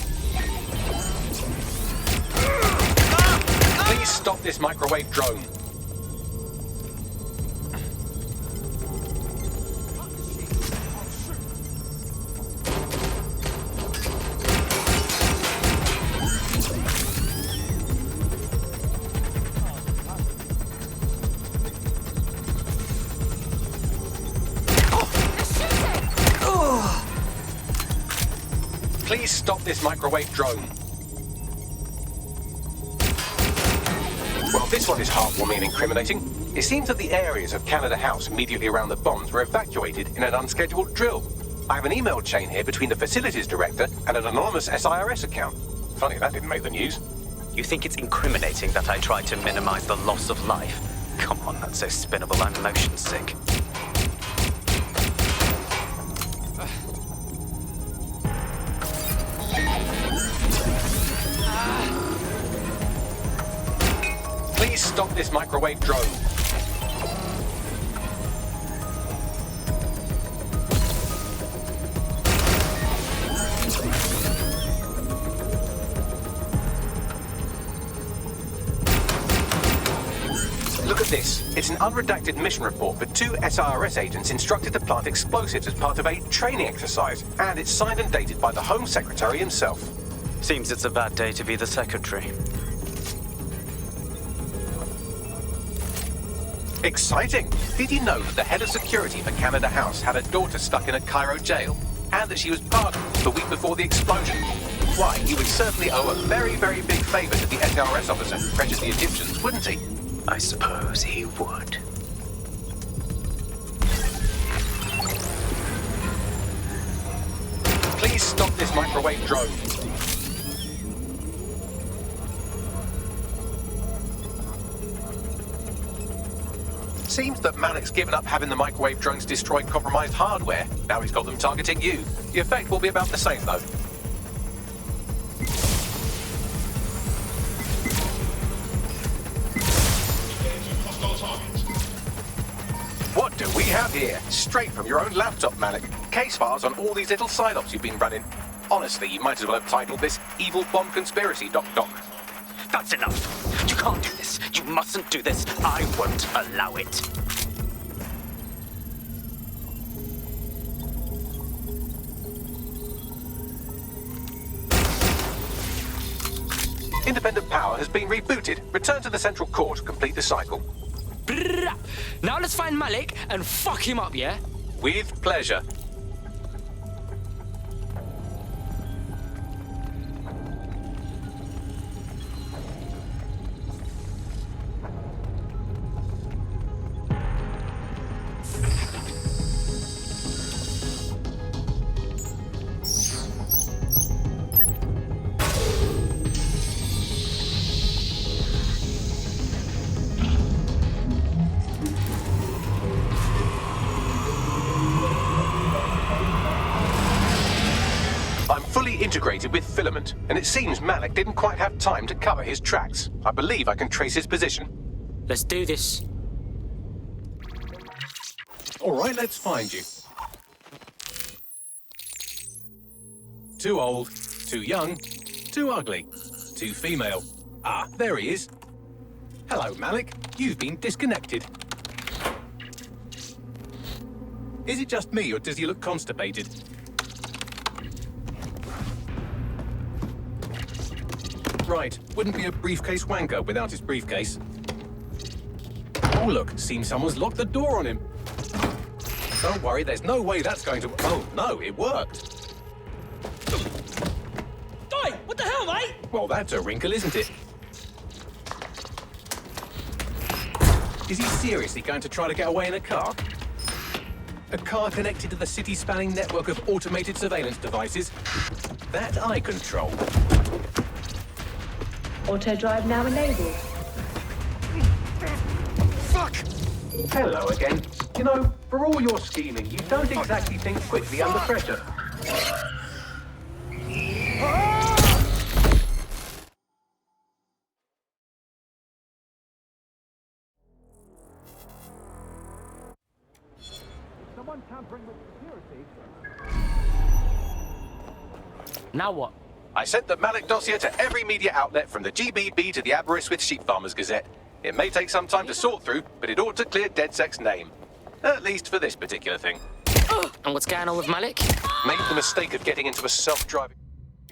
Please stop this microwave drone. Please stop this microwave drone. Well, this one is heartwarming and incriminating. It seems that the areas of Canada House immediately around the bombs were evacuated in an unscheduled drill. I have an email chain here between the facilities director and an anonymous SIRS account. Funny that didn't make the news.
You think it's incriminating that I tried to minimize the loss of life? Come on, that's so spinnable, I'm motion sick.
Please stop this microwave drone. Look at this. It's an unredacted mission report for 2 SIRS agents instructed to plant explosives as part of a training exercise. And it's signed and dated by the Home Secretary himself.
Seems it's a bad day to be the Secretary.
Exciting! Did you know that the head of security for Canada House had a daughter stuck in a Cairo jail? And that she was pardoned the week before the explosion? Why, he would certainly owe a very, very big favour to the SRS officer who pressured the Egyptians, wouldn't he?
I suppose he would.
Please stop this microwave drone. Seems that Malik's given up having the microwave drones destroy compromised hardware. Now he's got them targeting you. The effect will be about the same, though. What do we have here? Straight from your own laptop, Malik. Case files on all these little side-ops you've been running. Honestly, you might as well have titled this Evil Bomb Conspiracy, Doc.
That's enough. You can't do this. You mustn't do this. I won't allow it.
Independent power has been rebooted. Return to the central core to complete the cycle.
Brrrr. Now let's find Malik and fuck him up, yeah?
With pleasure. integrated with filament, and it seems Malik didn't quite have time to cover his tracks. I believe I can trace his position.
Let's do this.
All right, let's find you. Too old, too young, too ugly, too female. Ah, there he is. Hello, Malik. You've been disconnected. Is it just me, or does he look constipated? Right, wouldn't be a briefcase wanker without his briefcase. Oh look, seems someone's locked the door on him. Don't worry, there's no way that's going to... Oh no, it worked.
Oi, what the hell, mate?
Well, that's a wrinkle, isn't it? Is he seriously going to try to get away in a car? A car connected to the city-spanning network of automated surveillance devices? That I control.
Auto drive now enabled.
Fuck! Hello again. You know, for all your scheming, you don't exactly think quickly under pressure.
Someone tampering with security?
Now what?
I sent the Malik dossier to every media outlet from the GBB to the Aberystwyth Sheep Farmers Gazette. It may take some time to sort through, but it ought to clear DedSec's name. At least for this particular thing.
And what's going on with Malik?
Made the mistake of getting into a self-driving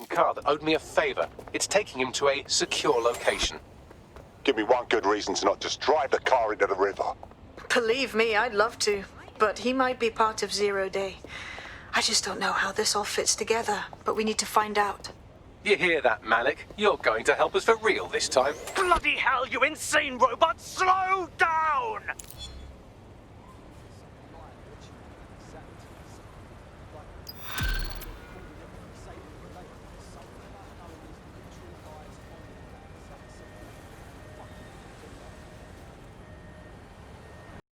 car that owed me a favor. It's taking him to a secure location.
Give me one good reason to not just drive the car into the river.
Believe me, I'd love to. But he might be part of Zero Day. I just don't know how this all fits together, but we need to find out.
You hear that, Malik? You're going to help us for real this time.
Bloody hell, you insane robot! Slow down!